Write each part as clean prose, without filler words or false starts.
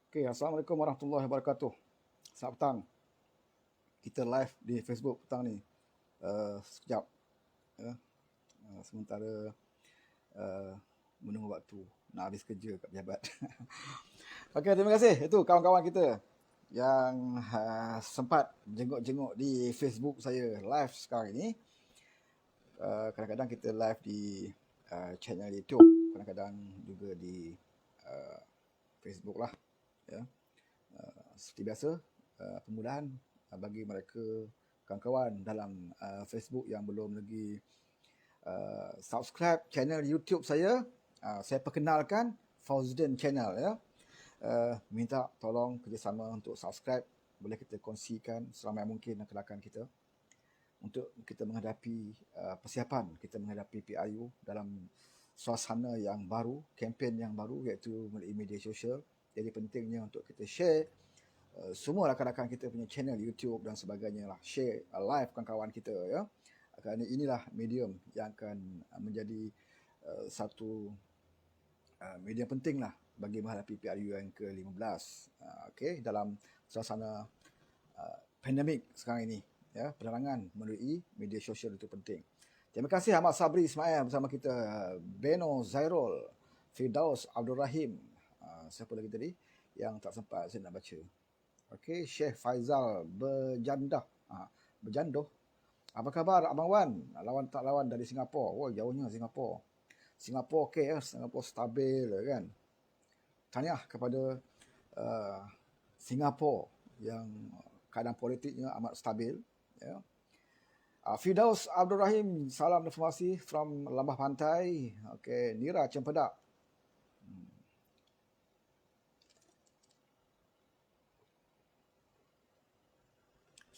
Okey, Assalamualaikum warahmatullahi wabarakatuh. Selamat petang. Kita live di Facebook petang ni. Sekejap. Ya. Sementara menunggu waktu nak habis kerja kat pejabat. Okey, terima kasih. Itu kawan-kawan kita yang sempat jenguk-jenguk di Facebook saya live sekarang ini. Kadang-kadang kita live di channel YouTube, kadang-kadang juga di Facebook lah. Ya. Seperti biasa, permudahan bagi mereka kawan-kawan dalam Facebook yang belum lagi subscribe channel YouTube saya. Saya perkenalkan Fauzdin Channel ya. Minta tolong kerjasama untuk subscribe. Boleh kita kongsikan seramai mungkin rakan-rakan kita untuk kita menghadapi persiapan kita menghadapi PRU dalam suasana yang baru, kempen yang baru iaitu melalui media sosial. Jadi pentingnya untuk kita share semua rakan-rakan kita punya channel YouTube dan sebagainya lah. Share live kawan-kawan kita ya. Kerana inilah medium yang akan menjadi satu medium penting lah bagi menghadapi PRU yang ke-15. Okey, dalam suasana pandemik sekarang ini ya, penerangan melalui media sosial itu penting. Terima kasih Ahmad Sabri Ismail bersama kita, Beno Zairul, Firdaus Abdul Rahim. Siapa lagi tadi yang tak sempat saya nak baca. Okey, Syekh Faizal Berjandah. Berjandoh. Apa khabar Abang Wan? Lawan tak lawan dari Singapura. Oh, jauhnya Singapura. Singapura okey ya, Singapura stabil kan. Tahniah kepada Singapura yang keadaan politiknya amat stabil ya. Firdaus Abdul Rahim, salam informasi from Lambah Pantai. Okey, Nira Cempedak.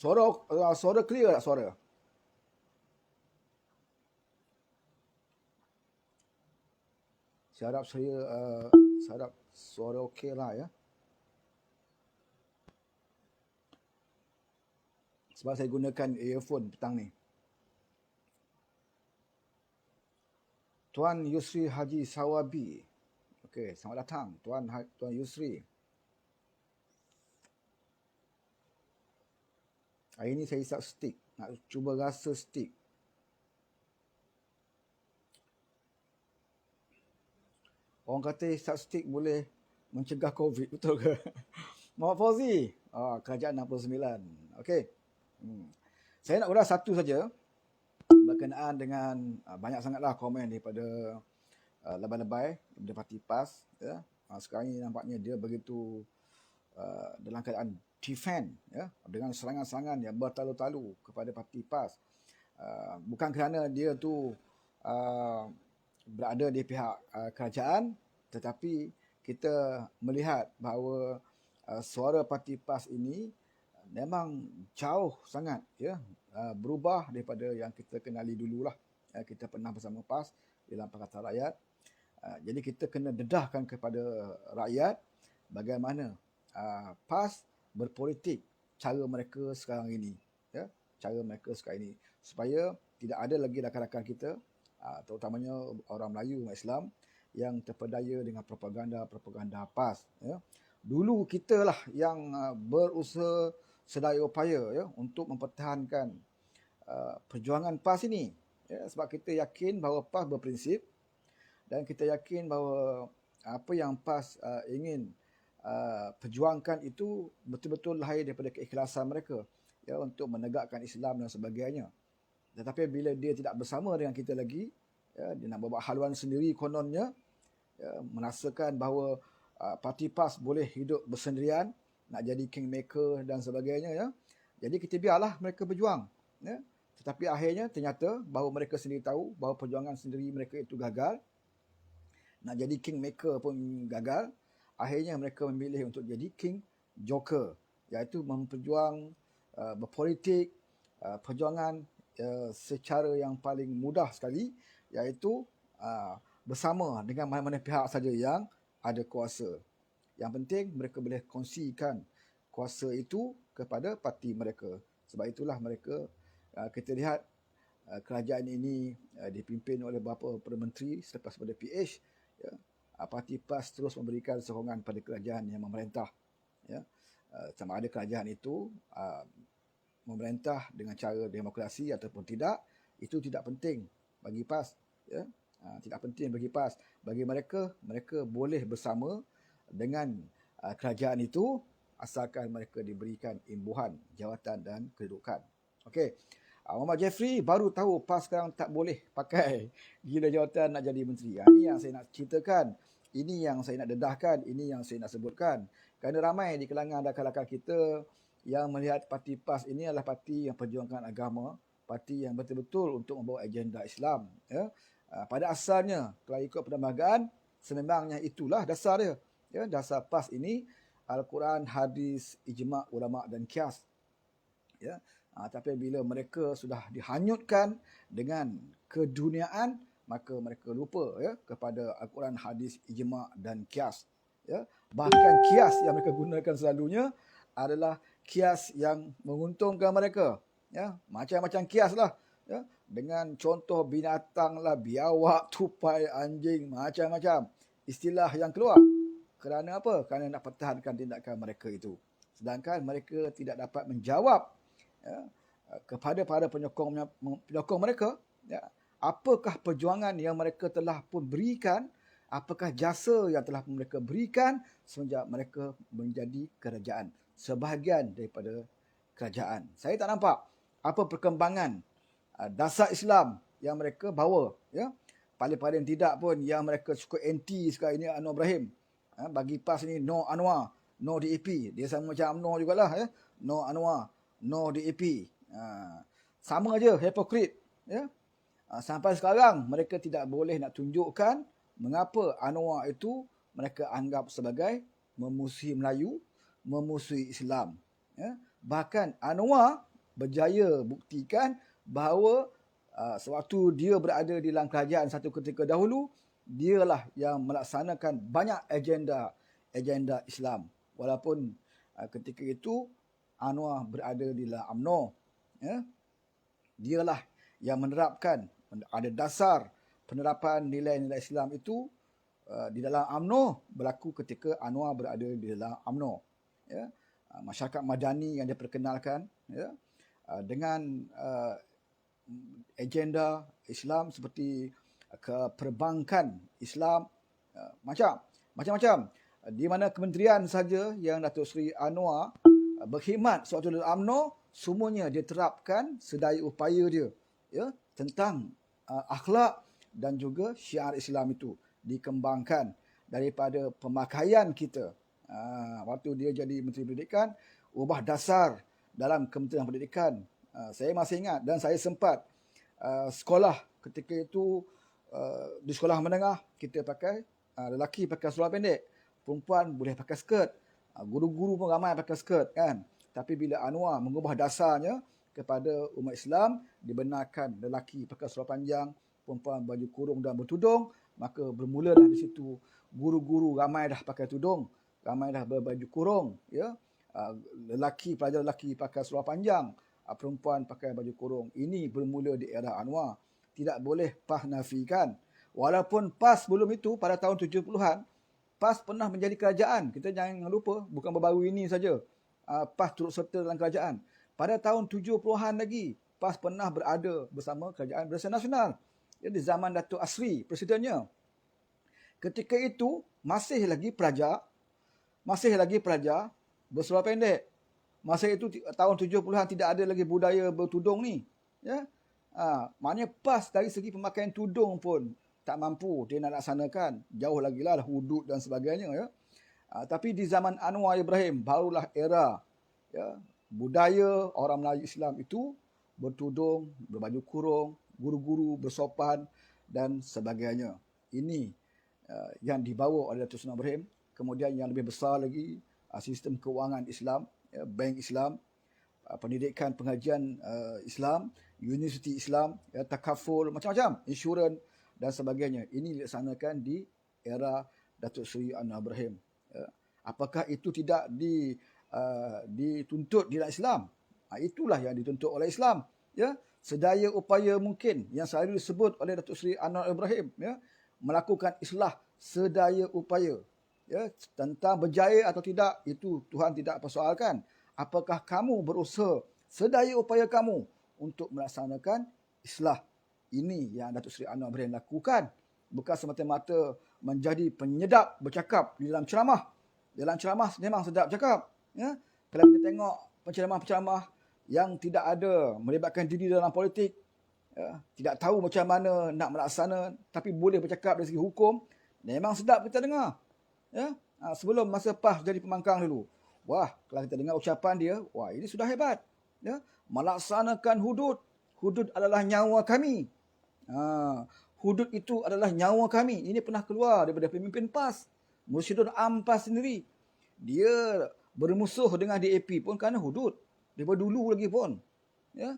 Suara clear tak suara? Saya harap suara okey lah ya. Sebab saya gunakan earphone petang ni. Tuan Yusri Haji Sawabi. Okey, selamat datang Tuan Yusri. Hari ni saya isap stick. Nak cuba rasa stick. Orang kata isap stick boleh mencegah COVID. Betul ke? Muhammad Fauzi. Kerajaan 69. Okey. Saya nak ulas satu saja. Berkenaan dengan banyak sangatlah komen daripada lebay-lebay daripada parti PAS ya. Sekarang ini nampaknya dia begitu dalam keadaan defend ya, dengan serangan-serangan yang bertalu-talu kepada parti PAS. Bukan kerana dia tu berada di pihak kerajaan, tetapi kita melihat bahawa suara parti PAS ini memang jauh sangat ya, berubah daripada yang kita kenali dululah. Kita pernah bersama PAS dalam Pakatan Rakyat. Jadi kita kena dedahkan kepada rakyat bagaimana PAS berpolitik, cara mereka sekarang ini ya, cara mereka sekarang ini, supaya tidak ada lagi rakan-rakan kita terutamanya orang Melayu, orang Islam yang terpedaya dengan propaganda PAS ya. Dulu kita lah yang berusaha sedaya upaya ya untuk mempertahankan perjuangan PAS ini ya, sebab kita yakin bahawa PAS berprinsip dan kita yakin bahawa apa yang PAS ingin perjuangkan itu betul-betul lahir daripada keikhlasan mereka ya untuk menegakkan Islam dan sebagainya. Tetapi bila dia tidak bersama dengan kita lagi ya, dia nak buat haluan sendiri kononnya ya, merasakan bahawa parti PAS boleh hidup bersendirian, nak jadi kingmaker dan sebagainya ya. Jadi kita biarlah mereka berjuang ya. Tetapi akhirnya ternyata bahawa mereka sendiri tahu bahawa perjuangan sendiri mereka itu gagal. Nak jadi kingmaker pun gagal. Akhirnya mereka memilih untuk jadi king joker, iaitu memperjuang berpolitik, perjuangan secara yang paling mudah sekali, iaitu bersama dengan mana-mana pihak saja yang ada kuasa. Yang penting mereka boleh kongsikan kuasa itu kepada parti mereka. Sebab itulah mereka, kita lihat kerajaan ini dipimpin oleh beberapa Perdana Menteri selepas pada PH ya, parti PAS terus memberikan sokongan pada kerajaan yang memerintah Ya. Sama ada kerajaan itu memerintah dengan cara demokrasi ataupun tidak, itu tidak penting bagi PAS. Ya. Tidak penting bagi PAS. Bagi mereka, mereka boleh bersama dengan kerajaan itu asalkan mereka diberikan imbuhan jawatan dan kedudukan. Okey. Muhammad Jeffrey baru tahu PAS sekarang tak boleh pakai gila jawatan nak jadi menteri. Ini yang saya nak ceritakan. Ini yang saya nak dedahkan. Ini yang saya nak sebutkan. Kerana ramai di kalangan rakan-rakan kita yang melihat parti PAS ini adalah parti yang perjuangkan agama, parti yang betul-betul untuk membawa agenda Islam. Ya. Pada asalnya, kalau ikut perlembagaan, sememangnya itulah dasar dia. Ya, dasar PAS ini Al-Quran, hadis, ijma' ulama' dan qiyas. Ya. Tapi bila mereka sudah dihanyutkan dengan keduniaan, maka mereka lupa ya kepada Al-Quran, hadis, ijma' dan qiyas. Ya. Bahkan qiyas yang mereka gunakan selalunya adalah qiyas yang menguntungkan mereka. Ya. Macam-macam qiyas lah. Ya. Dengan contoh binatang lah, biawak, tupai, anjing, macam-macam istilah yang keluar. Kerana apa? Kerana nak pertahankan tindakan mereka itu. Sedangkan mereka tidak dapat menjawab ya, kepada para penyokong mereka, ya, apakah perjuangan yang mereka telah pun berikan, apakah jasa yang telah mereka berikan semenjak mereka menjadi kerajaan, sebahagian daripada kerajaan. Saya tak nampak apa perkembangan dasar Islam yang mereka bawa. Ya. Paling-paling tidak pun yang mereka suka anti sekarang ini Anwar Ibrahim. Bagi PAS ni no Anwar, no DAP. Dia sama macam UMNO jugalah. Ya. No Anwar, no DAP. Sama aja, hipokrit. Ya. Sampai sekarang mereka tidak boleh nak tunjukkan mengapa Anwar itu mereka anggap sebagai memusuhi Melayu, memusuhi Islam. Ya. Bahkan Anwar berjaya buktikan bahawa sewaktu dia berada di dalam kerajaan satu ketika dahulu, dialah yang melaksanakan banyak agenda Islam. Walaupun ketika itu Anwar berada di dalam UMNO. Ya. Dialah yang menerapkan, ada dasar penerapan nilai-nilai Islam itu di dalam UMNO berlaku ketika Anwar berada di dalam UMNO. Ya. Masyarakat Madani yang diperkenalkan ya, dengan agenda Islam seperti perbankan Islam, macam-macam. Di mana kementerian saja yang Datuk Seri Anwar berkhidmat sewaktu dalam UMNO, semuanya dia terapkan sedaya upaya dia ya, tentang akhlak dan juga syiar Islam itu dikembangkan daripada pemakaian kita. Waktu dia jadi Menteri Pendidikan, ubah dasar dalam Kementerian Pendidikan. Saya masih ingat dan saya sempat sekolah ketika itu di sekolah menengah kita pakai lelaki pakai seluar pendek, perempuan boleh pakai skirt, guru-guru pun ramai pakai skirt kan. Tapi bila Anwar mengubah dasarnya kepada umat Islam, dibenarkan lelaki pakai seluar panjang, perempuan baju kurung dan bertudung, maka bermulalah di situ guru-guru ramai dah pakai tudung, ramai dah berbaju kurung ya. Pelajar lelaki pakai seluar panjang, perempuan pakai baju kurung. Ini bermula di era Anwar. Tidak boleh PAS nafikan. Walaupun PAS sebelum itu pada tahun 70-an, PAS pernah menjadi kerajaan. Kita jangan lupa, bukan baru-baru ini saja PAS turut serta dalam kerajaan. Pada tahun 70-an lagi, PAS pernah berada bersama Kerajaan Barisan Nasional. Di zaman Datuk Asri, presidennya. Ketika itu, masih lagi pelajar berseluar pendek. Masa itu tahun 70-an tidak ada lagi budaya bertudung ni. Ya. Maknanya PAS dari segi pemakaian tudung pun tak mampu dia nak laksanakan. Jauh lagi lah hudud dan sebagainya. Ya. Tapi di zaman Anwar Ibrahim, barulah era ya, budaya orang Melayu Islam itu bertudung, berbaju kurung, guru-guru bersopan dan sebagainya. Ini yang dibawa oleh Datuk Seri Ibrahim. Kemudian yang lebih besar lagi, sistem kewangan Islam, ya, bank Islam, pendidikan pengajian Islam, universiti Islam, ya, takaful, macam-macam, insurans dan sebagainya. Ini dilaksanakan di era Datuk Seri Anwar Ibrahim. Ya. Apakah itu tidak dituntut di dalam Islam? Itulah yang dituntut oleh Islam. Ya. Sedaya upaya mungkin yang selalu disebut oleh Datuk Seri Anwar Ibrahim, ya, melakukan islah sedaya upaya. Ya, tentang berjaya atau tidak, itu Tuhan tidak persoalkan. Apakah kamu berusaha sedaya upaya kamu untuk melaksanakan islah? Ini yang Datuk Seri Anwar Ibrahim lakukan. Bukan semata-mata menjadi penyedap bercakap di dalam ceramah. Dalam ceramah memang sedap cakap. Ya? Kalau kita tengok penceramah-penceramah yang tidak ada melibatkan diri dalam politik, ya, tidak tahu macam mana nak melaksana, tapi boleh bercakap dari segi hukum, memang sedap kita dengar. Ya? Sebelum masa PAS jadi pembangkang dulu. Wah, kalau kita dengar ucapan dia, wah ini sudah hebat. Ya? Melaksanakan hudud. Hudud adalah nyawa kami. Hudud itu adalah nyawa kami. Ini pernah keluar daripada pemimpin PAS. Mursyidun Am PAS sendiri. Dia bermusuh dengan DAP pun kerana hudud. Daripada dulu lagi pun. Ya?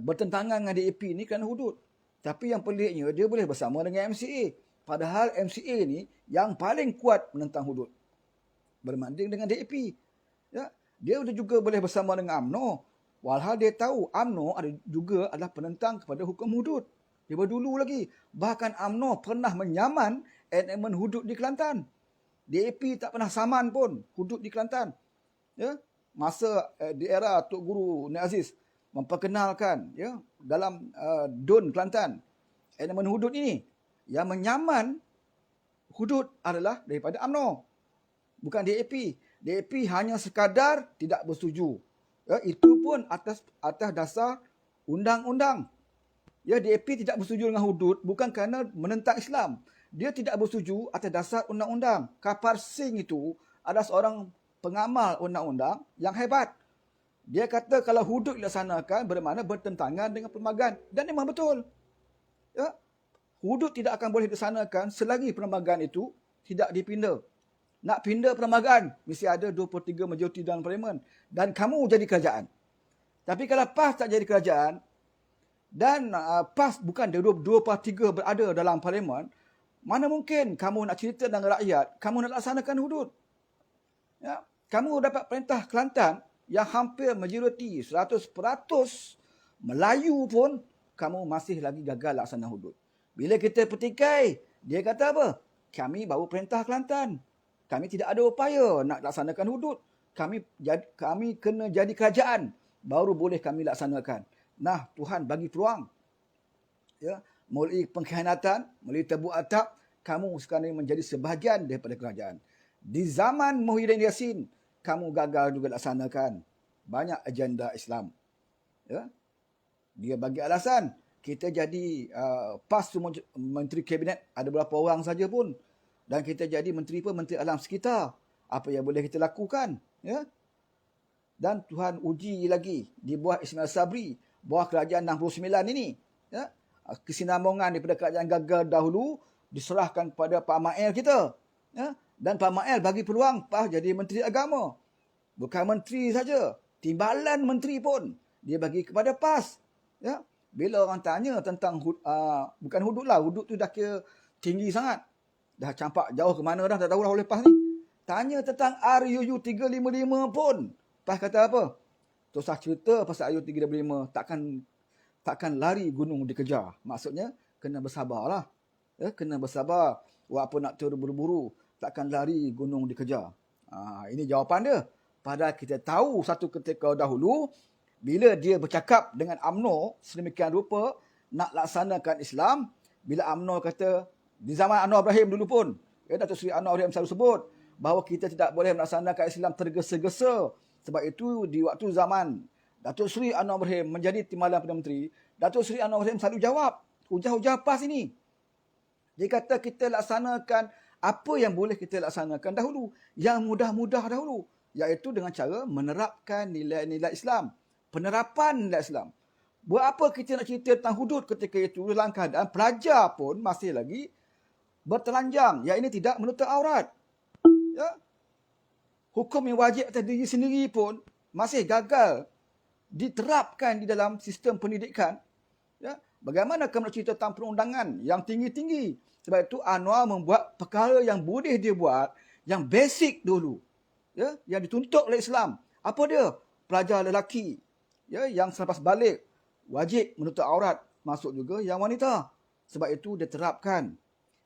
Bertentangan dengan DAP ni kerana hudud. Tapi yang peliknya, dia boleh bersama dengan MCA. Padahal MCA ni yang paling kuat menentang hudud berbanding dengan DAP. Ya, dia juga boleh bersama dengan UMNO. Walhal dia tahu UMNO juga adalah penentang kepada hukum hudud. Daripada dulu lagi. Bahkan UMNO pernah menyaman enactment hudud di Kelantan. DAP tak pernah saman pun hudud di Kelantan. Ya, masa di era Tok Guru Nik Aziz memperkenalkan, ya, dalam DUN Kelantan, enactment hudud ini, yang menyaman hudud adalah daripada UMNO, bukan DAP. DAP hanya sekadar tidak bersetuju. Ya, itu pun atas dasar undang-undang. Ya, DAP tidak bersetuju dengan hudud bukan kerana menentang Islam. Dia tidak bersetuju atas dasar undang-undang. Kapar Singh itu adalah seorang pengamal undang-undang yang hebat. Dia kata kalau hudud dilaksanakan bermakna bertentangan dengan perlembagaan. Dan memang betul. Ya, hudud tidak akan boleh dilaksanakan selagi perlembagaan itu tidak dipinda. Nak pindah perlembagaan, mesti ada 2/3 majoriti dalam parlimen. Dan kamu jadi kerajaan. Tapi kalau PAS tak jadi kerajaan, dan PAS bukan 2/3 berada dalam parlimen, mana mungkin kamu nak cerita dengan rakyat, kamu nak laksanakan hudud. Ya, kamu dapat perintah Kelantan yang hampir majoriti 100% Melayu pun, kamu masih lagi gagal laksana hudud. Bila kita petikai, dia kata apa? Kami baru perintah Kelantan. Kami tidak ada upaya nak laksanakan hudud. Kami kena jadi kerajaan, baru boleh kami laksanakan. Nah, Tuhan bagi peluang. Ya, melalui pengkhianatan, melalui tebuk atap, kamu sekarang menjadi sebahagian daripada kerajaan. Di zaman Muhyiddin Yassin, kamu gagal juga laksanakan banyak agenda Islam. Ya, dia bagi alasan, kita jadi PAS menteri kabinet ada berapa orang saja pun. Dan kita jadi menteri alam sekitar. Apa yang boleh kita lakukan? Ya? Dan Tuhan uji lagi di bawah Ismail Sabri, bawah kerajaan 69 ini. Ya? Kesinambungan daripada kerajaan gagal dahulu diserahkan kepada Pak Mael kita. Ya? Dan Pak Mael bagi peluang PAS jadi menteri agama. Bukan menteri saja, timbalan menteri pun dia bagi kepada PAS. Ya? Bila orang tanya tentang bukan hudud lah, hudud tu dah kira tinggi sangat. Dah campak jauh ke mana dah, tak tahulah oleh PAS ni. Tanya tentang RUU 355 pun. PAS kata apa? Tak usah cerita pasal RUU 355. Takkan lari gunung dikejar. Maksudnya, kena bersabarlah. Ya, kena bersabar. Walaupun nak terburu-buru, takkan lari gunung dikejar. Ini jawapan dia. Padahal kita tahu satu ketika dahulu, bila dia bercakap dengan UMNO sedemikian rupa, nak laksanakan Islam, bila UMNO kata, di zaman Anwar Ibrahim dulu pun, ya, Datuk Seri Anwar Ibrahim selalu sebut bahawa kita tidak boleh melaksanakan Islam tergesa-gesa. Sebab itu di waktu zaman Datuk Seri Anwar Ibrahim menjadi timbalan Perdana Menteri, Datuk Seri Anwar Ibrahim selalu jawab hujah-hujah PAS ini. Dia kata kita laksanakan apa yang boleh kita laksanakan dahulu, yang mudah-mudah dahulu, iaitu dengan cara menerapkan nilai-nilai Islam, penerapan nilai Islam. Buat apa kita nak cerita tentang hudud ketika itu dalam keadaan pelajar pun masih lagi bertelanjang, yang ini tidak menutup aurat. Ya? Hukum yang wajib atas diri sendiri pun masih gagal diterapkan di dalam sistem pendidikan. Ya? Bagaimana kamu nak cerita tentang perundangan yang tinggi-tinggi? Sebab itu Anwar membuat perkara yang boleh dia buat, yang basic dulu. Ya? Yang dituntut oleh Islam. Apa dia? Pelajar lelaki, ya, yang selepas balik wajib menutup aurat, masuk juga yang wanita. Sebab itu diterapkan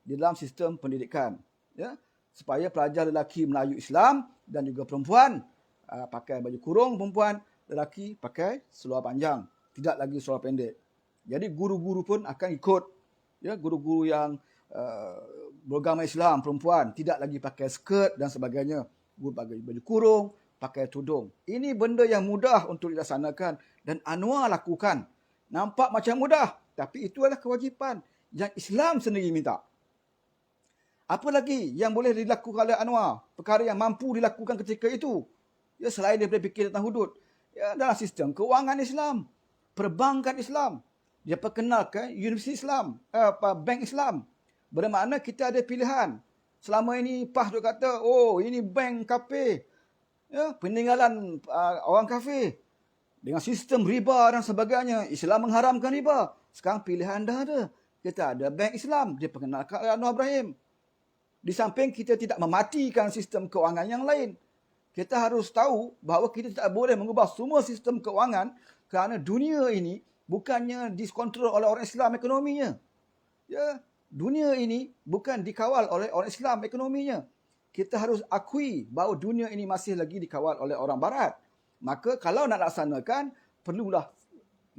di dalam sistem pendidikan. Ya? supaya pelajar lelaki Melayu Islam dan juga perempuan pakai baju kurung, perempuan lelaki pakai seluar panjang, tidak lagi seluar pendek. Jadi guru-guru pun akan ikut, ya, guru-guru yang beragama Islam perempuan tidak lagi pakai skirt dan sebagainya, guru pakai baju kurung, pakai tudung. Ini benda yang mudah untuk dilaksanakan dan Anwar lakukan. Nampak macam mudah, tapi itu adalah kewajipan yang Islam sendiri minta. Apa lagi yang boleh dilakukan oleh Anwar? Perkara yang mampu dilakukan ketika itu. Ya, selain daripada fikir tentang hudud. Ya, dalam sistem keuangan Islam, perbankan Islam. Dia perkenalkan Universiti Islam, bank Islam. Bermakna kita ada pilihan. Selama ini PAS dia kata, oh ini bank kafir. Ya, peninggalan orang kafir. Dengan sistem riba dan sebagainya. Islam mengharamkan riba. Sekarang pilihan dah ada. Kita ada bank Islam. Dia perkenalkan oleh Anwar Ibrahim. Di samping kita tidak mematikan sistem keuangan yang lain. Kita harus tahu bahawa kita tidak boleh mengubah semua sistem keuangan kerana dunia ini bukannya dikontrol oleh orang Islam ekonominya. Ya, dunia ini bukan dikawal oleh orang Islam ekonominya. Kita harus akui bahawa dunia ini masih lagi dikawal oleh orang Barat. Maka kalau nak laksanakan, perlulah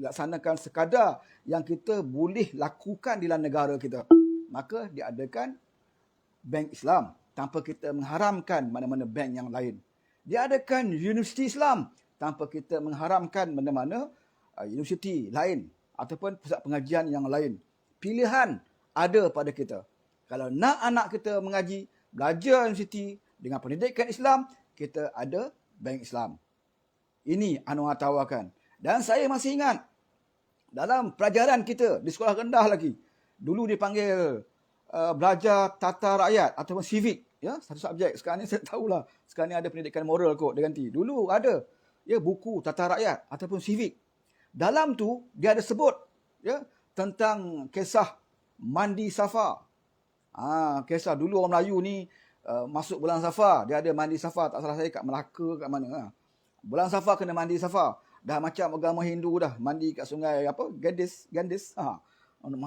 laksanakan sekadar yang kita boleh lakukan di dalam negara kita. Maka diadakan bank Islam tanpa kita mengharamkan mana-mana bank yang lain. Diadakan Universiti Islam tanpa kita mengharamkan mana-mana universiti lain ataupun pusat pengajian yang lain. Pilihan ada pada kita. Kalau nak anak kita mengaji, belajar universiti dengan pendidikan Islam, kita ada bank Islam. Ini Anwar tawarkan. Dan saya masih ingat dalam pelajaran kita di sekolah rendah lagi, dulu dipanggil belajar tata rakyat ataupun civic, ya, satu subjek. Sekarang ni saya tahulah, sekarang ni ada pendidikan moral kot, dia ganti. Dulu ada, ya, buku tata rakyat ataupun civic. Dalam tu dia ada sebut, ya, tentang kisah mandi Safar. Kisah dulu orang Melayu ni masuk bulan Safar, dia ada mandi Safar, tak salah saya kat Melaka kat mana. Bulan Safar kena mandi Safar. Dah macam agama Hindu dah, mandi kat sungai Gandis, untuk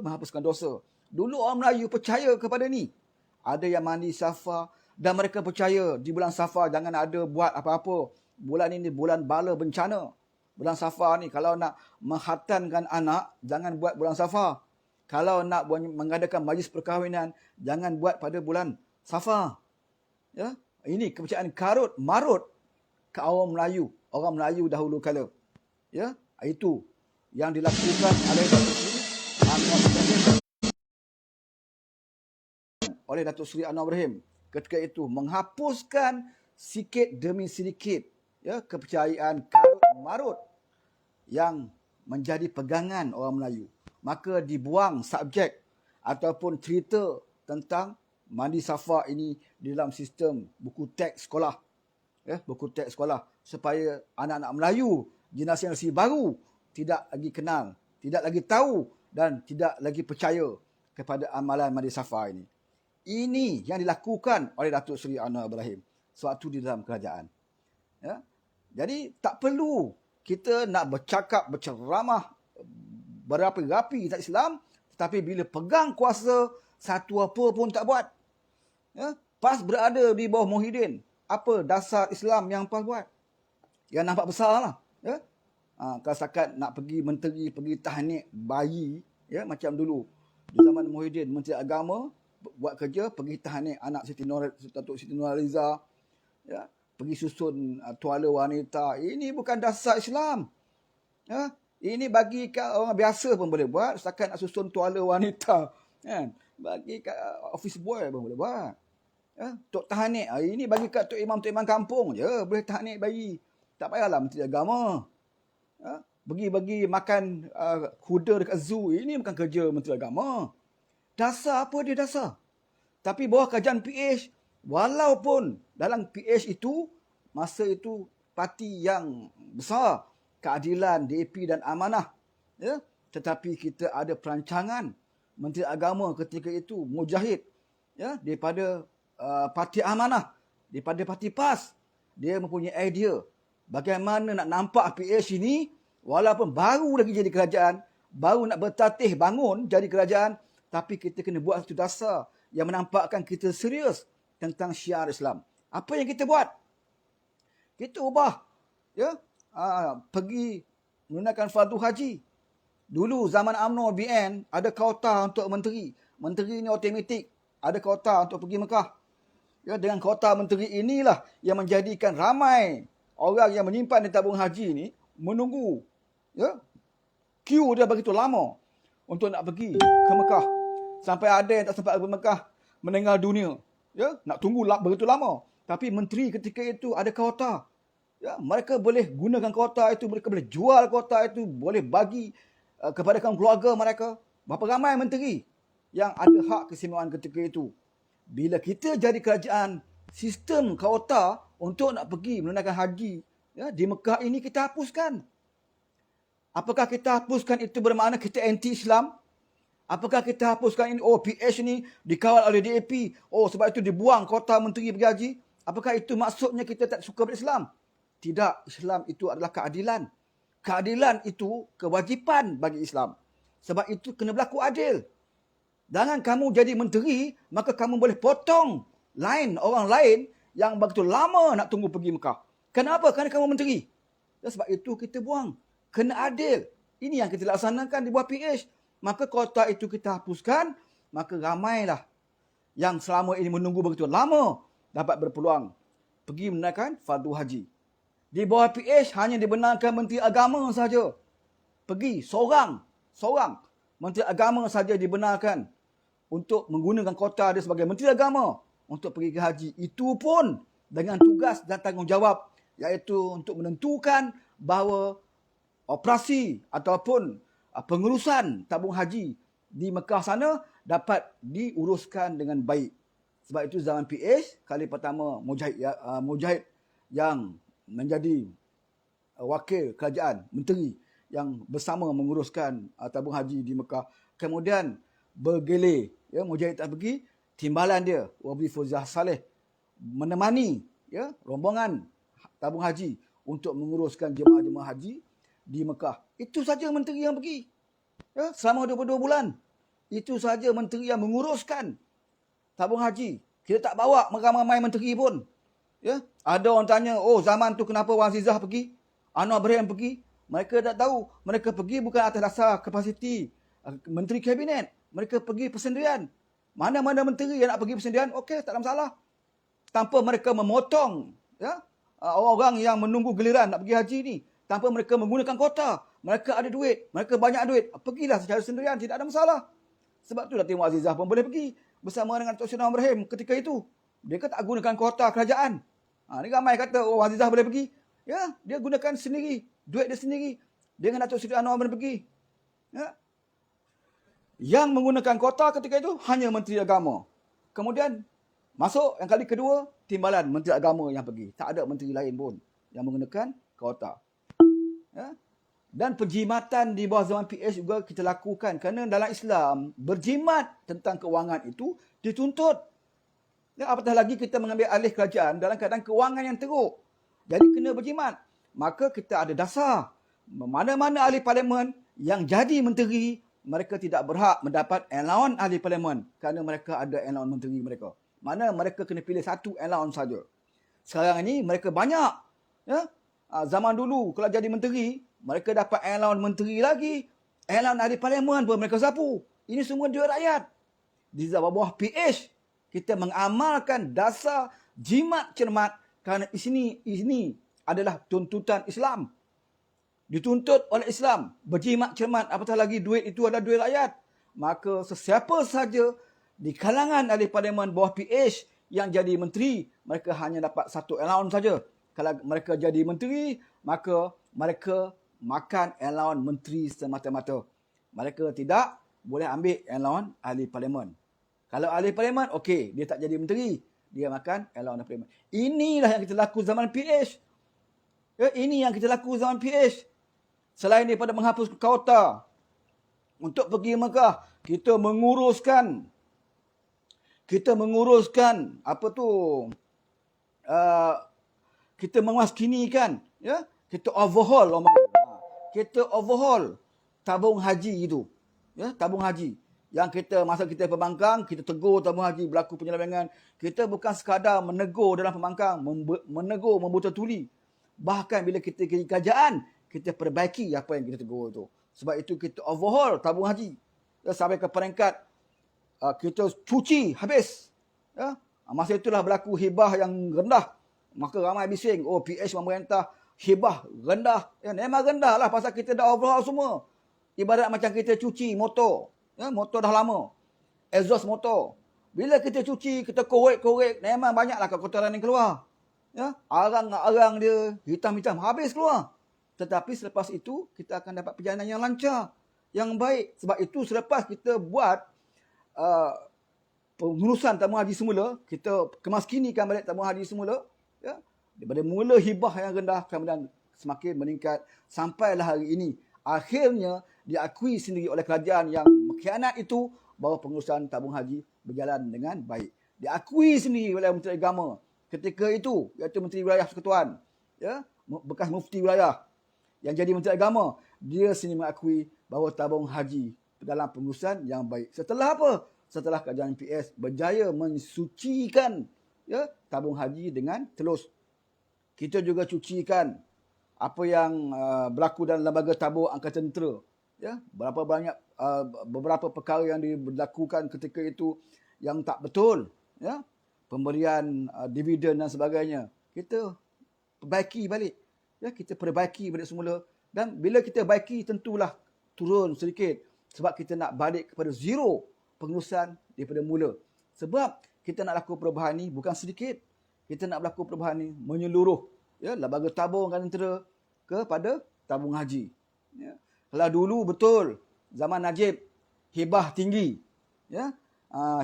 menghapuskan dosa. Dulu orang Melayu percaya kepada ni. Ada yang mandi Safar dan mereka percaya di bulan Safar jangan ada buat apa-apa. Bulan ini bulan bala bencana. Bulan Safar ni kalau nak menghatankan anak, jangan buat bulan Safar. Kalau nak mengadakan majlis perkahwinan, jangan buat pada bulan Safar. Ya, ini kepercayaan karut marut kaum Melayu, orang Melayu dahulu kala. Ya, itu yang dilakukan oleh Datuk Seri Anwar Ibrahim ketika itu, menghapuskan sikit demi sedikit, ya, kepercayaan karut marut yang menjadi pegangan orang Melayu. Maka dibuang subjek ataupun cerita tentang mandi Safar ini di dalam sistem buku teks sekolah, ya, buku teks sekolah, supaya anak-anak Melayu generasi baru tidak lagi kenal, tidak lagi tahu dan tidak lagi percaya kepada amalan mandi Safar ini. Ini yang dilakukan oleh Datuk Seri Anwar Ibrahim sewaktu di dalam kerajaan. Ya? Jadi tak perlu kita nak bercakap, berceramah, berapi-api tentang Islam, tetapi bila pegang kuasa, satu apa pun tak buat. Ya? PAS berada di bawah Muhyiddin. Apa dasar Islam yang PAS buat? Yang nampak besar lah. Ya? Kalau setakat nak pergi menteri, pergi tahnik bayi, ya, macam dulu. Di zaman Muhyiddin, Menteri Agama, buat kerja, pergi tahnik anak Datuk Siti Nurhaliza, ya, pergi susun tuala wanita. Ini bukan dasar Islam. Ya, ini bagi orang biasa pun boleh buat, setakat nak susun tuala wanita, kan? Bagi kat office boy pun boleh buat. Ya, tok tahnik, ini bagi kat tok imam kampung je boleh tahnik bayi. Tak payahlah Menteri Agama. Ya, bagi makan kuda dekat zoo, ini bukan kerja Menteri Agama. Dasar apa dia dasar? Tapi bawah kajian PH, walaupun dalam PH itu, masa itu parti yang besar, keadilan, DAP dan amanah, ya, tetapi kita ada perancangan Menteri Agama ketika itu, Mujahid, ya, daripada parti amanah, daripada parti PAS. Dia mempunyai idea bagaimana nak nampak PH ini, walaupun baru lagi jadi kerajaan, baru nak bertatih bangun jadi kerajaan, tapi kita kena buat satu dasar yang menampakkan kita serius tentang syiar Islam. Apa yang kita buat? Kita ubah, ya, pergi menggunakan fardu haji. Dulu zaman UMNO BN ada kuota untuk menteri. Menteri ini automatik ada kuota untuk pergi Mekah. Ya, dengan kuota menteri inilah yang menjadikan ramai orang yang menyimpan di tabung haji ni menunggu. Ya, queue dia begitu lama untuk nak pergi ke Mekah. Sampai ada yang tak sempat ke Mekah meninggal dunia. Ya, nak tunggu begitu lama. Tapi menteri ketika itu ada kuota. Ya, mereka boleh gunakan kuota itu, mereka boleh jual kuota itu, boleh bagi kepada keluarga mereka. Berapa ramai menteri yang ada hak keistimewaan ketika itu. Bila kita jadi kerajaan, sistem kuota untuk nak pergi menunaikan haji, ya, di Mekah ini kita hapuskan. Apakah kita hapuskan itu bermakna kita anti-Islam? Apakah kita hapuskan ini, PH ni dikawal oleh DAP, sebab itu dibuang kuota menteri pergi haji? Apakah itu maksudnya kita tak suka berislam? Tidak, Islam itu adalah keadilan. Keadilan itu kewajipan bagi Islam. Sebab itu kena berlaku adil. Jangan kamu jadi menteri, maka kamu boleh potong orang lain yang begitu lama nak tunggu pergi Mekah. Kenapa? Kerana kamu menteri. Dan sebab itu kita buang. Kena adil. Ini yang kita laksanakan di bawah PH. Maka kuota itu kita hapuskan, maka ramailah yang selama ini menunggu begitu lama dapat berpeluang pergi menunaikan fardu haji. Di bawah PH hanya dibenarkan Menteri Agama saja. Pergi seorang Menteri Agama saja dibenarkan untuk menggunakan kuota dia sebagai Menteri Agama untuk pergi ke haji. Itu pun dengan tugas dan tanggungjawab, iaitu untuk menentukan bahawa operasi ataupun pengurusan tabung haji di Mekah sana dapat diuruskan dengan baik. Sebab itu zaman PH, kali pertama Mujahid yang menjadi wakil kerajaan, menteri yang bersama menguruskan tabung haji di Mekah. Kemudian bergelir, ya, Mujahid tak pergi, timbalan dia, Wabli Fauzah Saleh, menemani, ya, rombongan tabung haji untuk menguruskan jemaah-jemaah haji di Mekah. Itu saja menteri yang pergi. Ya, selama 22 bulan. Itu saja menteri yang menguruskan tabung haji. Kita tak bawa ramai-ramai menteri pun. Ya, ada orang tanya, zaman tu kenapa Wan Azizah pergi? Anwar Ibrahim pergi? Mereka tak tahu. Mereka pergi bukan atas dasar kapasiti menteri kabinet. Mereka pergi persendirian. Mana-mana menteri yang nak pergi persendirian, okey, tak ada masalah. Tanpa mereka memotong, ya, orang yang menunggu giliran nak pergi haji ni. Tanpa mereka menggunakan kuota. Mereka ada duit. Mereka banyak duit. Pergilah secara sendirian. Tidak ada masalah. Sebab tu Datin Wan Azizah pun boleh pergi. Bersama dengan Datuk Seri Anwar Ibrahim ketika itu. Dia tak gunakan kuota kerajaan. Ni ramai kata, Wan Azizah boleh pergi. Ya, dia gunakan sendiri. Duit dia sendiri. Dengan Datuk Seri Anwar Ibrahim pergi. Ya. Yang menggunakan kuota ketika itu hanya Menteri Agama. Kemudian masuk yang kali kedua, timbalan Menteri Agama yang pergi. Tak ada menteri lain pun yang menggunakan kuota. Ya. Dan penjimatan di bawah zaman PH juga kita lakukan. Kerana dalam Islam, berjimat tentang kewangan itu dituntut. Dan apatah lagi kita mengambil alih kerajaan dalam keadaan kewangan yang teruk. Jadi kena berjimat. Maka kita ada dasar. Mana-mana ahli parlimen yang jadi menteri, mereka tidak berhak mendapat allowance ahli parlimen. Kerana mereka ada allowance menteri mereka. Mana mereka kena pilih satu allowance saja. Sekarang ini mereka banyak. Ya? Zaman dulu kalau jadi menteri, mereka dapat allowance menteri lagi. Allowance ahli parlimen pun mereka sapu. Ini semua duit rakyat. Di bawah PH, kita mengamalkan dasar jimat cermat. Kerana ini adalah tuntutan Islam. Dituntut oleh Islam. Berjimat cermat, apatah lagi duit itu adalah duit rakyat. Maka sesiapa saja di kalangan ahli parlimen bawah PH yang jadi menteri, mereka hanya dapat satu allowance saja. Kalau mereka jadi menteri, maka mereka makan allowance menteri semata-mata. Mereka tidak boleh ambil allowance ahli parlimen. Kalau ahli parlimen, okey, dia tak jadi menteri. Dia makan allowance parlimen. Inilah yang kita laku zaman PH. Ya, ini yang kita laku zaman PH. Selain daripada menghapus kuota untuk pergi Mekah, kita menguruskan apa tu? Kita memaskinikan, ya? Kita overhaul tabung haji itu. Ya, tabung haji. Yang masa kita pembangkang, kita tegur tabung haji berlaku penyelewengan. Kita bukan sekadar menegur dalam pembangkang, menegur membuta tuli. Bahkan bila kita pergi kerajaan, kita perbaiki apa yang kita tegur itu. Sebab itu kita overhaul tabung haji. Ya, sampai ke peringkat kita cuci habis. Ya. Masa itulah berlaku hibah yang rendah. Maka ramai bising, oh PH pemerintah hibah rendah. Ya, memang rendah lah pasal kita dah overhaul semua. Ibarat macam kita cuci motor. Ya, motor dah lama. Exhaust motor. Bila kita cuci, kita korek-korek, memang banyaklah kotoran yang keluar. Ya, arang-arang dia hitam-hitam habis keluar. Tetapi selepas itu kita akan dapat perjalanan yang lancar, yang baik. Sebab itu selepas kita buat pengurusan tabung haji semula, kita kemaskinikan balik tabung haji semula, ya, daripada mula hibah yang rendah kemudian semakin meningkat sampailah hari ini. Akhirnya diakui sendiri oleh kerajaan yang mengkhianat itu bahawa pengurusan tabung haji berjalan dengan baik. Diakui sendiri oleh Menteri Agama ketika itu, iaitu Menteri Wilayah Persekutuan, ya, bekas mufti wilayah yang jadi Menteri Agama, dia sendiri mengakui bahawa tabung haji dalam pengurusan yang baik. Setelah apa? Setelah kerajaan PS berjaya mensucikan, ya, tabung haji dengan telus. Kita juga cucikan apa yang berlaku dalam lembaga tabur Angkatan Tentera. Ya, beberapa perkara yang dilakukan ketika itu yang tak betul, ya, pemberian dividen dan sebagainya. Kita perbaiki balik. Ya, kita perbaiki balik semula, dan bila kita baiki tentulah turun sedikit sebab kita nak balik kepada zero pengurusan daripada mula. Sebab kita nak lakukan perubahan ni bukan sedikit. Kita nak berlaku perubahan ni menyeluruh, ya, lembaga tabung Angkatan Tentera kepada tabung haji. Ya. Kalau dulu betul zaman Najib hibah tinggi, ya,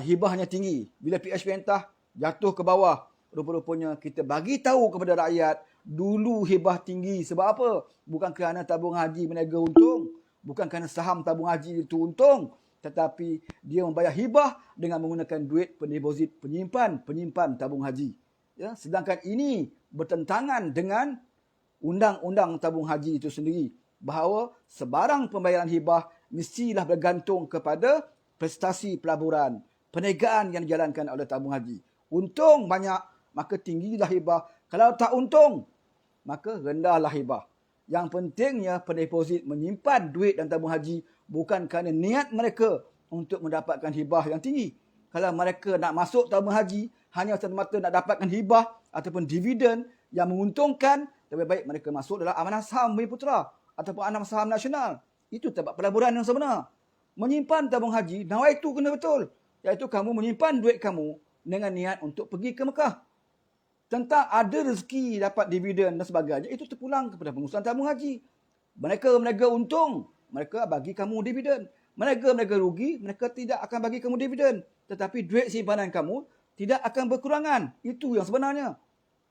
hibahnya tinggi. Bila PH perintah jatuh ke bawah, rupa-rupanya kita bagi tahu kepada rakyat dulu hibah tinggi. Sebab apa? Bukan kerana tabung haji berniaga untung, bukan kerana saham tabung haji itu untung, tetapi dia membayar hibah dengan menggunakan duit pendeposit penyimpan tabung haji. Ya, sedangkan ini bertentangan dengan undang-undang tabung haji itu sendiri, bahawa sebarang pembayaran hibah mestilah bergantung kepada prestasi pelaburan, perniagaan yang dijalankan oleh tabung haji. Untung banyak, maka tinggilah hibah. Kalau tak untung, maka rendahlah hibah. Yang pentingnya pendeposit menyimpan duit dalam tabung haji bukan kerana niat mereka untuk mendapatkan hibah yang tinggi. Kalau mereka nak masuk tabung haji hanya semata nak dapatkan hibah ataupun dividen yang menguntungkan, lebih baik mereka masuk dalam Amanah Saham Bumiputera ataupun Amanah Saham Nasional. Itu tempat pelaburan yang sebenar. Menyimpan tabung haji, nawaitu kena betul. Iaitu kamu menyimpan duit kamu dengan niat untuk pergi ke Mekah. Tentang ada rezeki dapat dividen dan sebagainya, itu terpulang kepada pengurusan tabung haji. Mereka untung, mereka bagi kamu dividen. Mereka rugi, mereka tidak akan bagi kamu dividen. Tetapi duit simpanan kamu tidak akan berkurangan. Itu yang sebenarnya.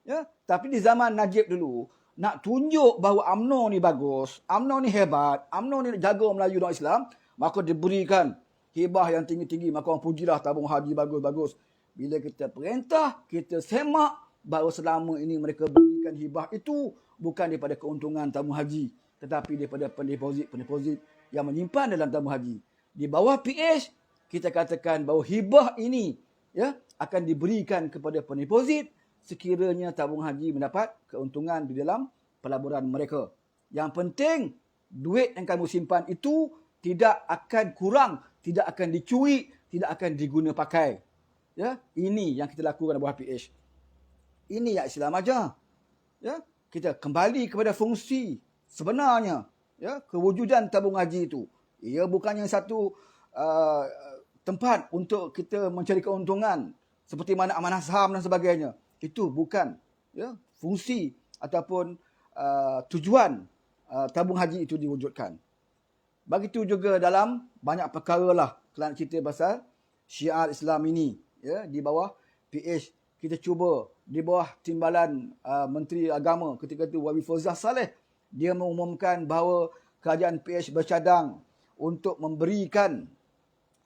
Ya, tapi di zaman Najib dulu, nak tunjuk bahawa UMNO ni bagus, UMNO ni hebat, UMNO ni jaga Melayu dan Islam, maka diberikan hibah yang tinggi-tinggi. Maka orang pujilah tabung haji bagus-bagus. Bila kita perintah, kita semak bahawa selama ini mereka berikan hibah itu bukan daripada keuntungan tabung haji, tetapi daripada pendeposit yang menyimpan dalam tabung haji. Di bawah PH, kita katakan bahawa hibah ini, ya, akan diberikan kepada pendeposit sekiranya tabung haji mendapat keuntungan di dalam pelaburan mereka. Yang penting, duit yang kamu simpan itu tidak akan kurang, tidak akan dicuri, tidak akan diguna pakai. Ya, ini yang kita lakukan di bawah PH. Ini yang Islam ajar. Ya, kita kembali kepada fungsi sebenarnya, ya, kewujudan tabung haji itu. Ia bukannya satu tempat untuk kita mencari keuntungan seperti mana amanah saham dan sebagainya. Itu bukan, ya, fungsi ataupun tujuan tabung haji itu diwujudkan. Begitu juga dalam banyak perkara lah kalau nak cerita pasal syiar Islam ini, ya, di bawah PH. Kita cuba di bawah timbalan Menteri Agama ketika itu Wabi Fauzah Saleh, dia mengumumkan bahawa kerajaan PH bercadang untuk memberikan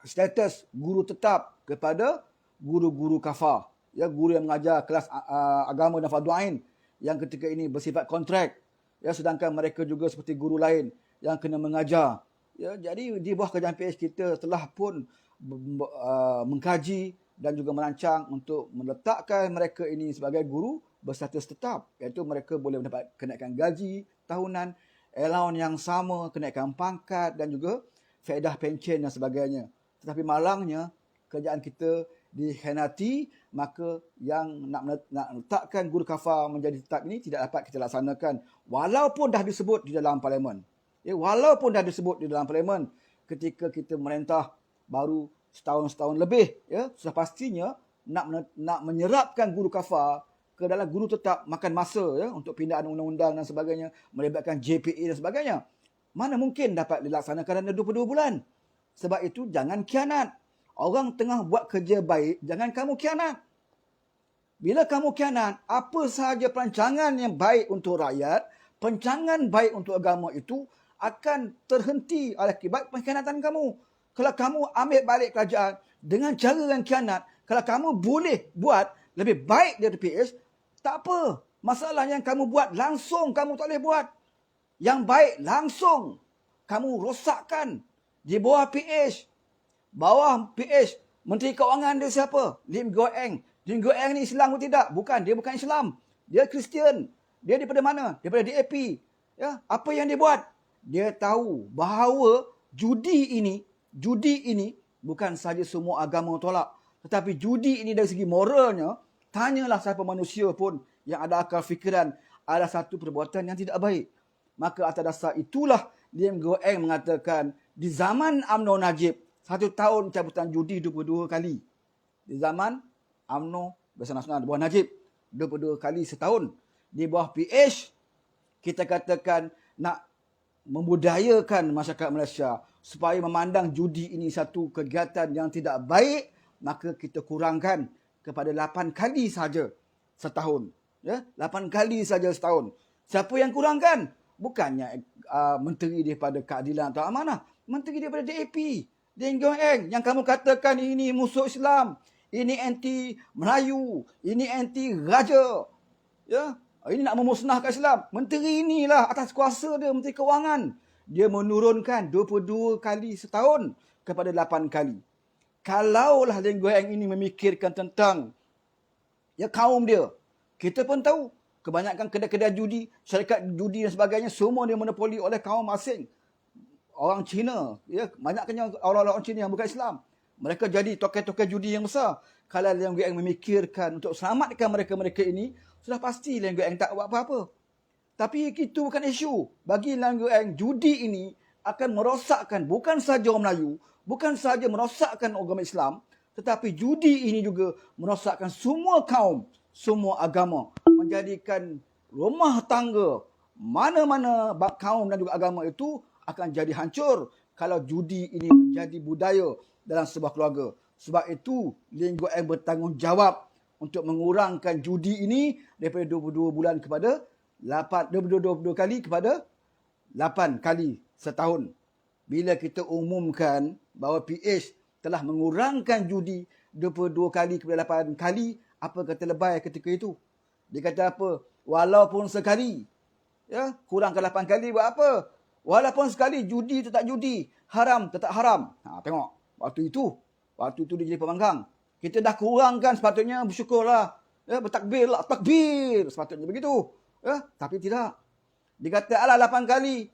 status guru tetap kepada guru-guru kafar, ya, guru yang mengajar kelas agama dan fardu ain yang ketika ini bersifat kontrak, ya, sedangkan mereka juga seperti guru lain yang kena mengajar Ya, jadi di bawah kerajaan PH kita telah pun mengkaji dan juga merancang untuk meletakkan mereka ini sebagai guru berstatus tetap, iaitu mereka boleh mendapat kenaikan gaji tahunan, allowance yang sama, kenaikan pangkat dan juga faedah pencen dan sebagainya. Tetapi malangnya kerajaan kita dikhianati, maka yang nak letakkan guru kafar menjadi tetap ini tidak dapat kita laksanakan walaupun dah disebut di dalam parlimen. Ya, walaupun dah disebut di dalam parlimen ketika kita merentah baru setahun lebih, ya, sudah pastinya nak menyerapkan guru kafar ke dalam guru tetap makan masa, ya, untuk pindaan undang-undang dan sebagainya, melibatkan JPA dan sebagainya. Mana mungkin dapat dilaksanakan dalam 22 bulan. Sebab itu jangan khianat. Orang tengah buat kerja baik, jangan kamu khianat. Bila kamu khianat, apa sahaja perancangan yang baik untuk rakyat, perancangan baik untuk agama itu akan terhenti oleh akibat pengkhianatan kamu. Kalau kamu ambil balik kerajaan dengan cara yang khianat, kalau kamu boleh buat lebih baik dari PH, tak apa. Masalah yang kamu buat langsung kamu tak boleh buat. Yang baik langsung kamu rosakkan di bawah PH. Bawah PH, Menteri Keuangan dia siapa? Lim Goh Eng. Lim Goh Eng ni Islam atau tidak? Bukan, dia bukan Islam. Dia Kristian. Dia daripada mana? Daripada DAP. Ya, apa yang dia buat? Dia tahu bahawa judi ini bukan saja semua agama tolak. Tetapi judi ini dari segi moralnya, tanyalah siapa manusia pun yang ada akal fikiran, ada satu perbuatan yang tidak baik. Maka atas dasar itulah Lim Goh Eng mengatakan di zaman UMNO Najib, 1 tahun cabutan judi 22 kali. Di zaman UMNO Barisan Nasional, di bawah Najib, 22 kali setahun. Di bawah PH, kita katakan nak membudayakan masyarakat Malaysia supaya memandang judi ini satu kegiatan yang tidak baik, maka kita kurangkan kepada 8 kali saja setahun. Ya, 8 kali saja setahun. Siapa yang kurangkan? Bukannya menteri daripada keadilan atau amanah, menteri daripada DAP. Lim Goh Eng yang kamu katakan ini musuh Islam, ini anti Melayu, ini anti raja. Ya, ini nak memusnahkan Islam. Menteri inilah atas kuasa dia, Menteri Keuangan. Dia menurunkan 22 kali setahun kepada 8 kali. Kalaulah Lim Goh Eng ini memikirkan tentang kaum dia, kita pun tahu kebanyakan kedai-kedai judi, syarikat judi dan sebagainya, semua dia monopoli oleh kaum asing. Orang Cina, ya, banyaknya orang-orang Cina yang bukan Islam. Mereka jadi token-token judi yang besar. Kalau Lim Goh Eng memikirkan untuk selamatkan mereka-mereka ini, sudah pasti Lim Goh Eng tak buat apa-apa. Tapi itu bukan isu. Bagi Lim Goh Eng, judi ini akan merosakkan bukan sahaja orang Melayu, bukan sahaja merosakkan agama Islam, tetapi judi ini juga merosakkan semua kaum, semua agama. Menjadikan rumah tangga mana-mana kaum dan juga agama itu akan jadi hancur kalau judi ini menjadi budaya dalam sebuah keluarga. Sebab itu Lim Goh Eng bertanggungjawab untuk mengurangkan judi ini daripada 22 bulan kepada 22 kali kepada 8 kali setahun. Bila kita umumkan bahawa PH telah mengurangkan judi 22 kali kepada 8 kali, apa kata lebay ketika itu? Dia kata apa? Walaupun sekali. Ya, kurangkan 8 kali buat apa? Walaupun sekali judi tetap judi, haram tetap haram. Tengok, waktu itu dia jadi pembangkang. Kita dah kurangkan, sepatutnya bersyukurlah. Ya, bertakbirlah, takbir. Sepatutnya begitu. Ya, tapi tidak. Dia kata, alah 8 kali.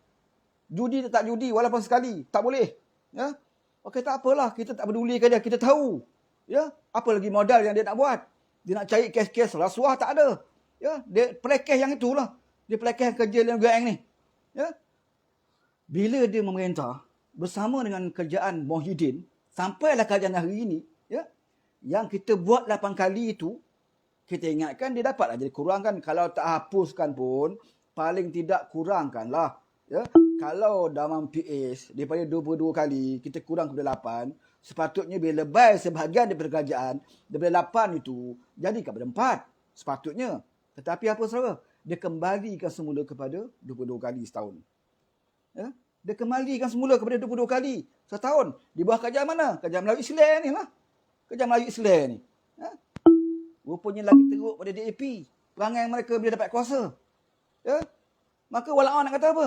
Judi tetap judi, walaupun sekali. Tak boleh. Ya. Okey, tak apalah. Kita tak pedulikan dia. Kita tahu. Ya, apa lagi modal yang dia nak buat. Dia nak cari kes-kes rasuah, tak ada. Ya, dia pelekeh yang itulah. Dia pelekeh kerja Lim Goh Eng ni. Ya. Bila dia memerintah bersama dengan kerajaan Muhyiddin, sampailah kerajaan hari ini, ya, yang kita buat 8 kali itu, kita ingatkan dia dapatlah jadi kurangkan. Kalau tak hapuskan pun, paling tidak kurangkanlah. Ya. Kalau dalam PH, daripada 22 kali, kita kurang kepada 8, sepatutnya bila lebih sebahagian daripada kerajaan, daripada 8 itu, jadi kepada 4. Sepatutnya. Tetapi apa saudara? Dia kembalikan semula kepada 22 kali setahun. Ya? Dia kembalikan semula kepada 22 kali setahun. Di bawah kerajaan mana? Kerajaan Melayu Islam ni lah. Kerajaan Melayu Islam ni. Ya? Rupanya lagi teruk pada DAP. Perangai mereka bila dapat kuasa. Ya? Maka walau nak kata apa?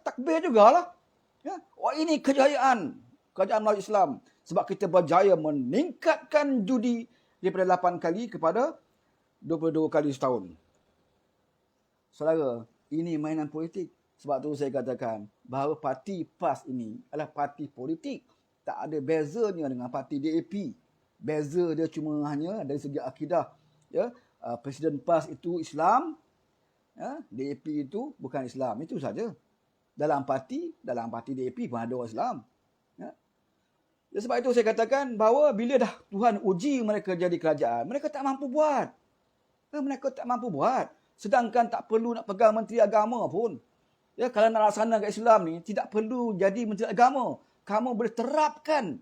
Takbir jugalah. Ya, wah ini kejayaan kerajaan Melayu Islam sebab kita berjaya meningkatkan judi daripada 8 kali kepada 22 kali setahun. Saudara, ini mainan politik. Sebab tu saya katakan bahawa parti PAS ini adalah parti politik. Tak ada bezanya dengan parti DAP. Beza dia cuma hanya dari segi akidah. Ya, Presiden PAS itu Islam, ya, DAP itu bukan Islam. Itu saja. Dalam parti DAP pun ada orang Islam. Ya. Ya, sebab itu saya katakan bahawa bila dah Tuhan uji mereka jadi kerajaan, mereka tak mampu buat. Ya, mereka tak mampu buat. Sedangkan tak perlu nak pegang menteri agama pun. Ya, kalau nak laksana kat Islam ni, tidak perlu jadi menteri agama. Kamu boleh terapkan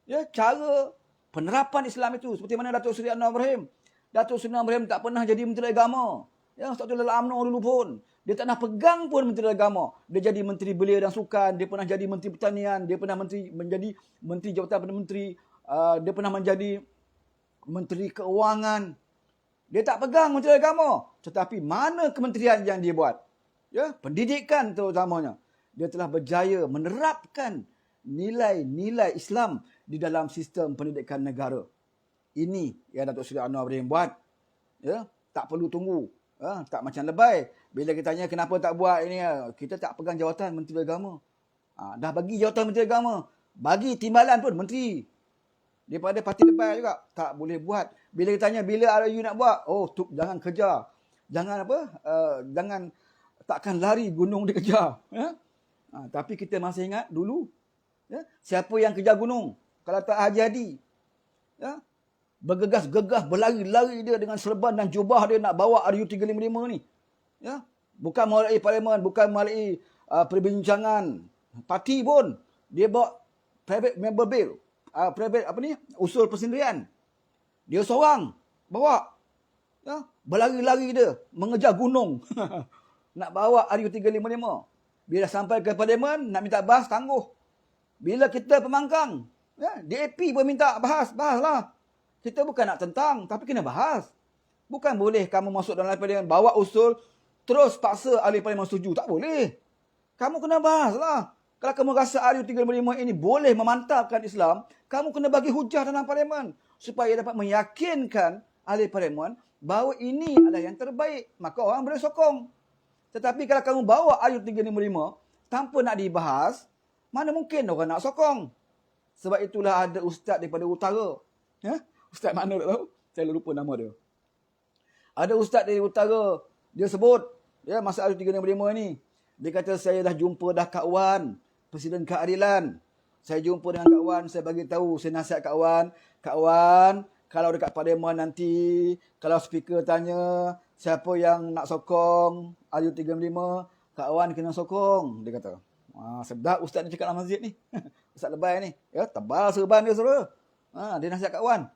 ya cara penerapan Islam itu. Seperti mana Datuk Seri Anwar Ibrahim. Datuk Seri Anwar Ibrahim tak pernah jadi menteri agama. Ya, waktu dalam UMNO dulu pun. Dia tak pernah pegang pun menteri agama. Dia jadi menteri belia dan sukan. Dia pernah jadi menteri pertanian. Dia pernah menjadi menteri jabatan Perdana Menteri. Dia pernah menjadi menteri keuangan. Dia tak pegang menteri agama. Tetapi mana kementerian yang dia buat? Ya, pendidikan terutamanya. Dia telah berjaya menerapkan nilai-nilai Islam di dalam sistem pendidikan negara. Ini yang Datuk Seri Anwar Ibrahim buat. Ya, tak perlu tunggu. Ya, tak macam lebay. Bila kita tanya kenapa tak buat ini, kita tak pegang jawatan Menteri Agama. Dah bagi jawatan Menteri Agama. Bagi timbalan pun Menteri. Daripada parti lebay juga. Tak boleh buat. Bila kita tanya bila RU nak buat, jangan kejar. Jangan jangan takkan lari gunung dikejar. Ya? Tapi kita masih ingat dulu. Ya? Siapa yang kejar gunung? Kalau tak Haji Hadi. Ya? Bergegas-gegas berlari-lari dia dengan serban dan jubah dia nak bawa RU 355 ni. Ya? Bukan melalui parlimen, bukan melalui perbincangan parti pun. Dia bawa private member bill. Usul persendirian. Dia seorang bawa. Ya? Berlari-lari dia mengejar gunung. Nak bawa RU 355. Bila sampai ke parlimen, nak minta bahas, tangguh. Bila kita pemangkang, ya, DAP pun minta bahaslah. Kita bukan nak tentang, tapi kena bahas. Bukan boleh kamu masuk dalam parlimen, bawa usul, terus paksa ahli parlimen setuju. Tak boleh. Kamu kena bahaslah. Kalau kamu rasa RU 355 ini boleh memantapkan Islam, kamu kena bagi hujah dalam parlimen. Supaya dapat meyakinkan ahli parlimen bahawa ini adalah yang terbaik. Maka orang boleh sokong. Tetapi kalau kamu bawa RU 355 tanpa nak dibahas, mana mungkin orang nak sokong? Sebab itulah ada ustaz daripada utara. Ya? Ustaz mana tak tahu? Saya lupa nama dia. Ada ustaz dari utara, dia sebut, ya, masa RU 355 ni, dia kata saya dah jumpa dah Kak Wan, Presiden Keadilan. Saya jumpa dengan Kak Wan, saya bagi tahu, saya nasihat Kak Wan, kalau dekat parlimen nanti, kalau speaker tanya siapa yang nak sokong RU 355, Kak Wan kena sokong, dia kata. Sedap ustaz ni cakap dalam masjid ni. Ustaz lebay ni. Ya, tebal serban dia saudara. Dia nasihat Kak Wan.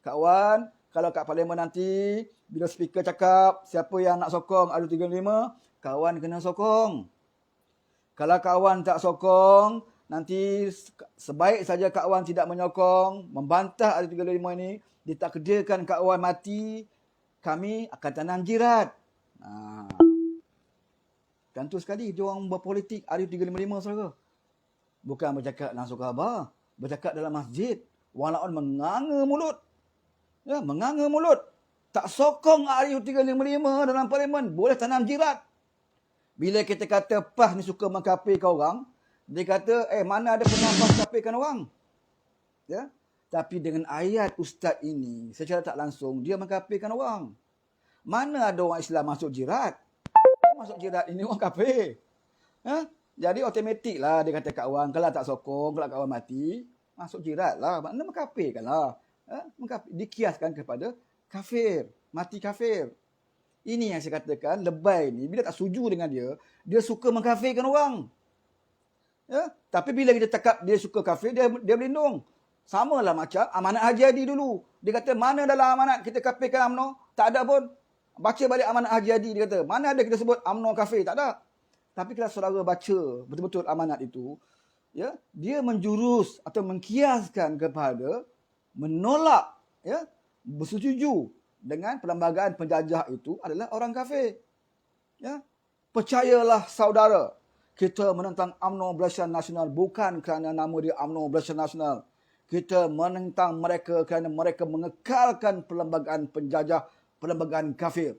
Kak Wan, kalau kat parlimen nanti, bila speaker cakap siapa yang nak sokong RU 355, Kak Wan kena sokong. Kalau Kak Wan tak sokong, nanti sebaik saja Kak Wan tidak menyokong, membantah RU 355 ini, ditakdirkan Kak Wan mati, kami akan tanam jirat. Tentu sekali dia orang berpolitik RU 355 saudara. Bukan bercakap langsung khabar, bercakap dalam masjid. Orang lawan menganga mulut. Ya, menganga mulut. Tak sokong RU 355 dalam parlimen, boleh tanam jirat. Bila kita kata PAS ni suka mengkafirkan orang, dia kata, mana ada pernah PAS kafirkan orang? Ya. Tapi dengan ayat ustaz ini, secara tak langsung, dia mengkafirkan orang. Mana ada orang Islam masuk jirat? Masuk jirat ini orang kafir. Ha? Jadi automatik lah dia kata Kak Wan, kalau tak sokong, kalau Kak Wan mati, masuk jirat lah. Maknanya mengkafirkan lah. Dikiaskan kepada kafir. Mati kafir. Ini yang saya katakan, lebay ni, bila tak setuju dengan dia, dia suka mengkafirkan orang. Ya? Tapi bila kita cakap dia suka kafir, dia berlindung. Sama lah macam amanat Haji Hadi dulu. Dia kata, mana dalam amanat kita kafirkan UMNO? Tak ada pun. Baca balik amanat Haji Hadi, dia kata, mana ada kita sebut UMNO kafir? Tak ada. Tapi kalau saudara baca betul-betul amanat itu, ya, dia menjurus atau mengkiaskan kepada menolak, ya, bersetuju dengan perlembagaan penjajah itu adalah orang kafir. Ya. Percayalah saudara, Kita menentang UMNO Barisan Nasional bukan kerana nama dia UMNO Barisan Nasional. Kita menentang mereka kerana mereka mengekalkan perlembagaan penjajah, perlembagaan kafir.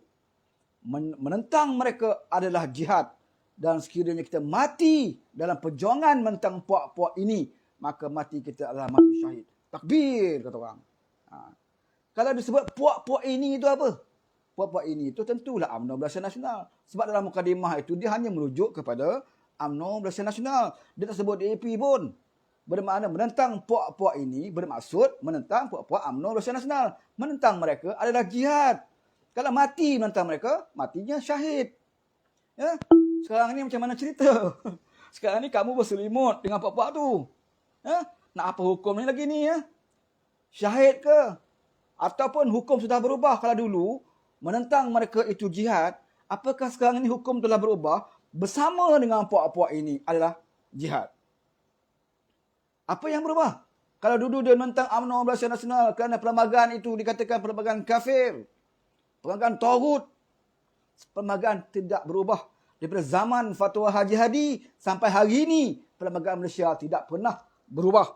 Menentang mereka adalah jihad. Dan sekiranya kita mati dalam perjuangan menentang puak-puak ini, maka mati kita adalah mati syahid. Takbir, kata orang. Kalau disebut puak-puak ini itu apa? Puak-puak ini itu tentulah UMNO Barisan Nasional. Sebab dalam mukadimah itu dia hanya merujuk kepada UMNO Barisan Nasional. Dia tak sebut DAP pun. Bermakna menentang puak-puak ini bermaksud menentang puak-puak UMNO Barisan Nasional. Menentang mereka adalah jihad. Kalau mati menentang mereka, matinya syahid. Ya? Sekarang ni macam mana cerita? Sekarang ni kamu berselimut dengan puak-puak tu. Ya? Nak apa hukum ni lagi ni? Ya? Syahid ke? Ataupun hukum sudah berubah. Kalau dulu menentang mereka itu jihad, apakah sekarang ini hukum telah berubah bersama dengan puak-puak ini adalah jihad? Apa yang berubah? Kalau dulu dia menentang UMNO Barisan Nasional kerana perlembagaan itu dikatakan perlembagaan kafir, perlembagaan taghut, perlembagaan tidak berubah. Daripada zaman fatwa Haji Hadi sampai hari ini, perlembagaan Malaysia tidak pernah berubah.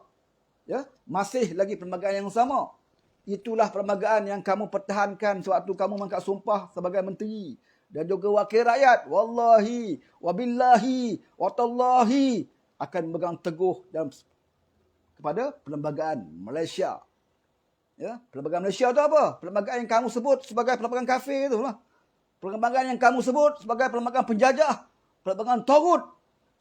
Ya, masih lagi perlembagaan yang sama. Itulah perlembagaan yang kamu pertahankan sewaktu kamu mengangkat sumpah sebagai menteri dan juga wakil rakyat. Wallahi, wabillahi, watallahi akan memegang teguh dalam kepada perlembagaan Malaysia. Ya, perlembagaan Malaysia itu apa? Perlembagaan yang kamu sebut sebagai perlembagaan kafir itulah. Perlembagaan yang kamu sebut sebagai perlembagaan penjajah, perlembagaan taghut.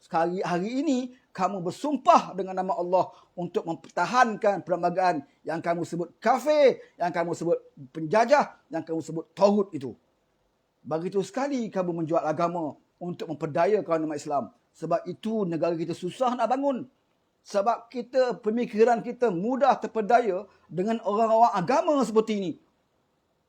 Sekali hari ini kamu bersumpah dengan nama Allah untuk mempertahankan perlembagaan yang kamu sebut kafir, yang kamu sebut penjajah, yang kamu sebut taghut itu. Begitu sekali kamu menjual agama untuk memperdayakan umat Islam. Sebab itu negara kita susah nak bangun. Sebab kita, pemikiran kita mudah terpedaya dengan orang-orang agama seperti ini.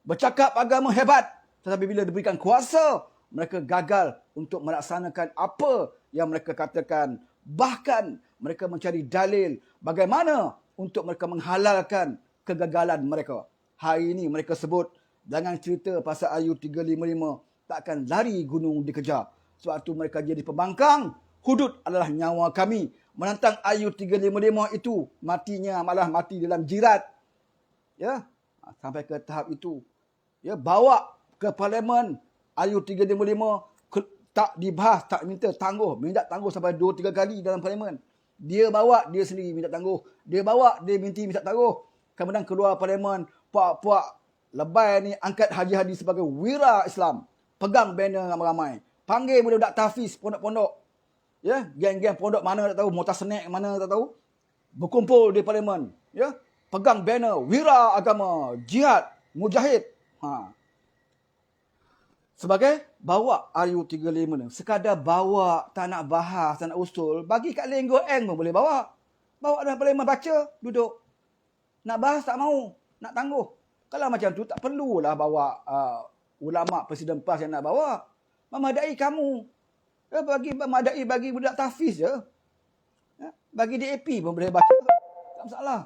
Bercakap agama hebat, tetapi bila diberikan kuasa, mereka gagal untuk melaksanakan apa yang mereka katakan. Bahkan mereka mencari dalil bagaimana untuk mereka menghalalkan kegagalan mereka. Hari ini mereka sebut, jangan cerita pasal Ayu 355, takkan lari gunung dikejar. Sebab itu mereka jadi pembangkang. Hudud adalah nyawa kami. Menentang Ayu 355 itu, matinya malah mati dalam jirat. Ya, sampai ke tahap itu. Ya, bawa ke parlimen Ayu 355 tak dibahas, tak minta tangguh, minta tangguh sampai 2-3 kali dalam parlimen. Dia bawa, dia sendiri minta tangguh. Dia bawa, dia minta tangguh. Kemudian keluar parlimen, puak-puak lebay ni angkat Haji Hadi sebagai wira Islam. Pegang banner ramai-ramai. Panggil budak-budak tahfiz, pondok-pondok. Ya, geng-geng pondok mana tak tahu, motor snack mana tak tahu. Berkumpul di parlimen, ya. Pegang banner wira agama, jihad, mujahid. Sebagai bawa Ayu 355 ni. Sekadar bawa, tak nak bahas, tak nak usul. Bagi kat Lenggo Eng pun boleh bawa. Bawa dalam parlimen, baca, duduk. Nak bahas tak mau, nak tangguh. Kalau macam tu tak perlulah bawa ulama Presiden PAS yang nak bawa. Memadai kamu. Ya, memadai bagi budak tahfiz je. Ya, bagi DAP pun boleh baca. Tak masalah.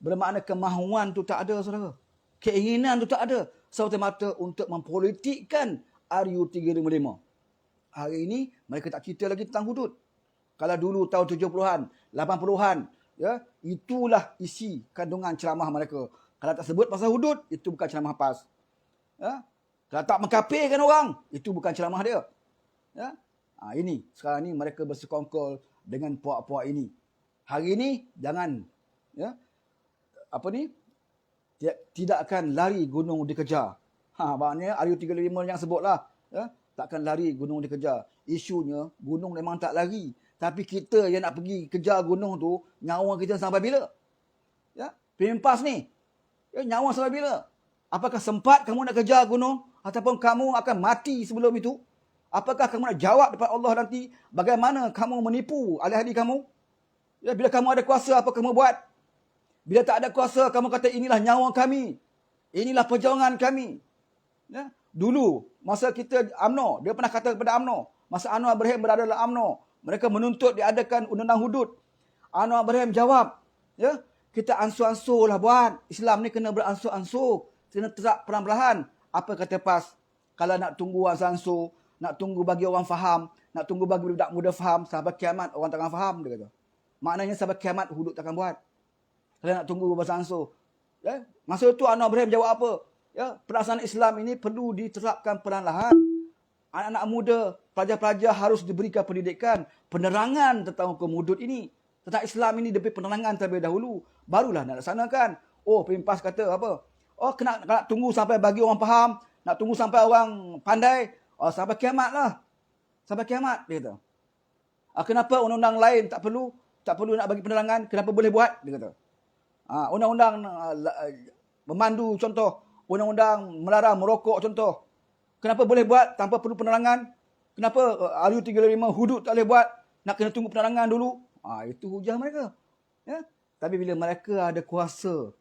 Bermakna kemahuan tu tak ada, saudara. Keinginan tu tak ada. Semata-mata untuk mempolitikkan Ayu 355. Hari ini mereka tak cerita lagi tentang hudud. Kalau dulu tahun 70-an, 80-an, ya, itulah isi kandungan ceramah mereka. Kalau tak sebut pasal hudud, itu bukan ceramah PAS. Ya? Kalau tak mengkafirkan orang, itu bukan ceramah dia. Ya? Ini, sekarang ni mereka bersekongkol dengan puak-puak ini. Hari ini, jangan, ya, tidak akan lari gunung dikejar. Maknanya Ayu 355 yang sebutlah, ya, takkan lari gunung dikejar. Isunya, gunung memang tak lari. Tapi kita yang nak pergi kejar gunung tu, nyawa kita sampai bila? Ya, PAS ni, ya, nyawa sampai bila? Apakah sempat kamu nak kejar gunung? Ataupun kamu akan mati sebelum itu? Apakah kamu nak jawab depan Allah nanti? Bagaimana kamu menipu ahli-ahli kamu? Ya, bila kamu ada kuasa, apa kamu buat? Bila tak ada kuasa, kamu kata inilah nyawa kami. Inilah perjuangan kami. Ya? Dulu, masa kita UMNO, dia pernah kata kepada UMNO. Masa Anwar Ibrahim berada dalam UMNO, mereka menuntut diadakan undang-undang hudud. Anwar Ibrahim jawab, ya, kita ansur-ansur lah buat. Islam ni kena beransur-ansur. Kena terak perlahan-lahan. Apa kata PAS? Kalau nak tunggu ansur-ansur, nak tunggu bagi orang faham, nak tunggu bagi budak muda faham, sampai kiamat orang takkan faham, dia kata. Maknanya sampai kiamat hudud takkan buat. Kalian nak tunggu bersangsuh. Ya? Masa itu Anwar Ibrahim jawab apa? Ya, pelaksanaan Islam ini perlu diterapkan perlahan-lahan. Anak-anak muda, pelajar-pelajar harus diberikan pendidikan, penerangan tentang hukum hudud ini. Tentang Islam ini diberi penerangan terlebih dahulu. Barulah nak laksanakan. Oh, PIMPAS kata apa? Oh, nak tunggu sampai bagi orang faham. Nak tunggu sampai orang pandai. Oh, sampai kiamat lah. Sampai kiamat, dia kata. Kenapa undang-undang lain tak perlu nak bagi penerangan? Kenapa boleh buat? Dia kata. Undang-undang memandu contoh. Undang-undang melarang merokok contoh. Kenapa boleh buat tanpa perlu penerangan? Kenapa RU 35 hudud tak boleh buat? Nak kena tunggu penerangan dulu. Itu hujah mereka. Ya? Tapi bila mereka ada kuasa,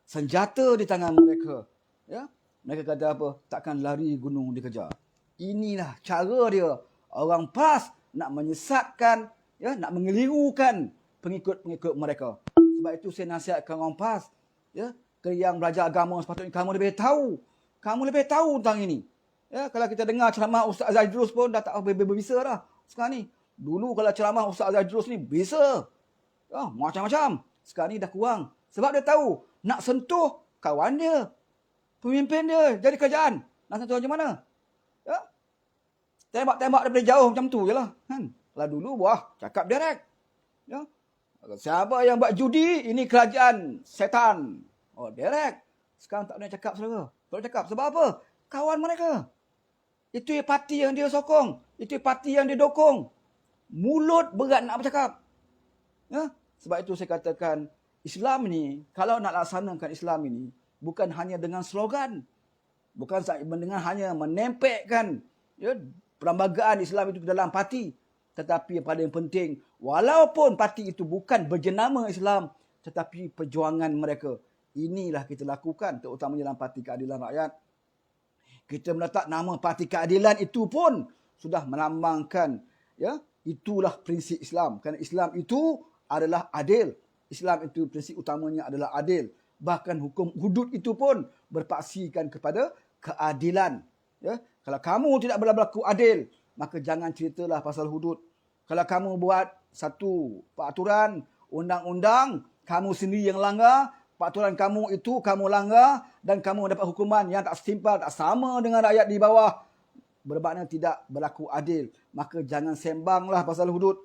senjata di tangan mereka, ya, mereka kata apa? Takkan lari gunung dikejar. Inilah cara dia. Orang PAS nak menyesatkan, ya, nak mengelirukan pengikut-pengikut mereka. Sebab itu saya nasihatkan orang PAS, ya, yang belajar agama sepatutnya kamu lebih tahu. Kamu lebih tahu tentang ini. Ya, kalau kita dengar ceramah Ustaz Azhar Idrus pun dah tak bisa dah sekarang ni. Dulu kalau ceramah Ustaz Azhar Idrus ni bisa. Ya, macam-macam. Sekarang ni dah kurang. Sebab dia tahu nak sentuh kawan dia, pemimpin dia, jadi kerajaan. Nak sentuh macam mana? Ya. Tembak-tembak daripada jauh macam tu je lah. Kan? Kalau dulu, cakap direct. Ya. Siapa yang buat judi, ini kerajaan setan. Oh, direct. Sekarang tak boleh cakap, saudara. Tak boleh cakap. Sebab apa? Kawan mereka. Itu parti yang dia sokong. Itu parti yang dia dukung. Mulut berat nak bercakap. Ya? Sebab itu saya katakan, Islam ni, kalau nak laksanakan Islam ini, bukan hanya dengan slogan. Bukan dengan hanya menempelkan, ya, perlembagaan Islam itu ke dalam parti. Tetapi yang paling penting, walaupun parti itu bukan berjenama Islam, tetapi perjuangan mereka. Inilah kita lakukan, terutamanya dalam Parti Keadilan Rakyat. Kita meletak nama Parti Keadilan itu pun sudah melambangkan, ya, itulah prinsip Islam. Kerana Islam itu adalah adil. Islam itu prinsip utamanya adalah adil. Bahkan hukum hudud itu pun berpaksikan kepada keadilan. Ya? Kalau kamu tidak berlaku adil, maka jangan ceritalah pasal hudud. Kalau kamu buat satu peraturan, undang-undang, kamu sendiri yang langgar, peraturan kamu itu kamu langgar dan kamu dapat hukuman yang tak setimpal, tak sama dengan rakyat di bawah, bermakna tidak berlaku adil. Maka jangan sembanglah pasal hudud.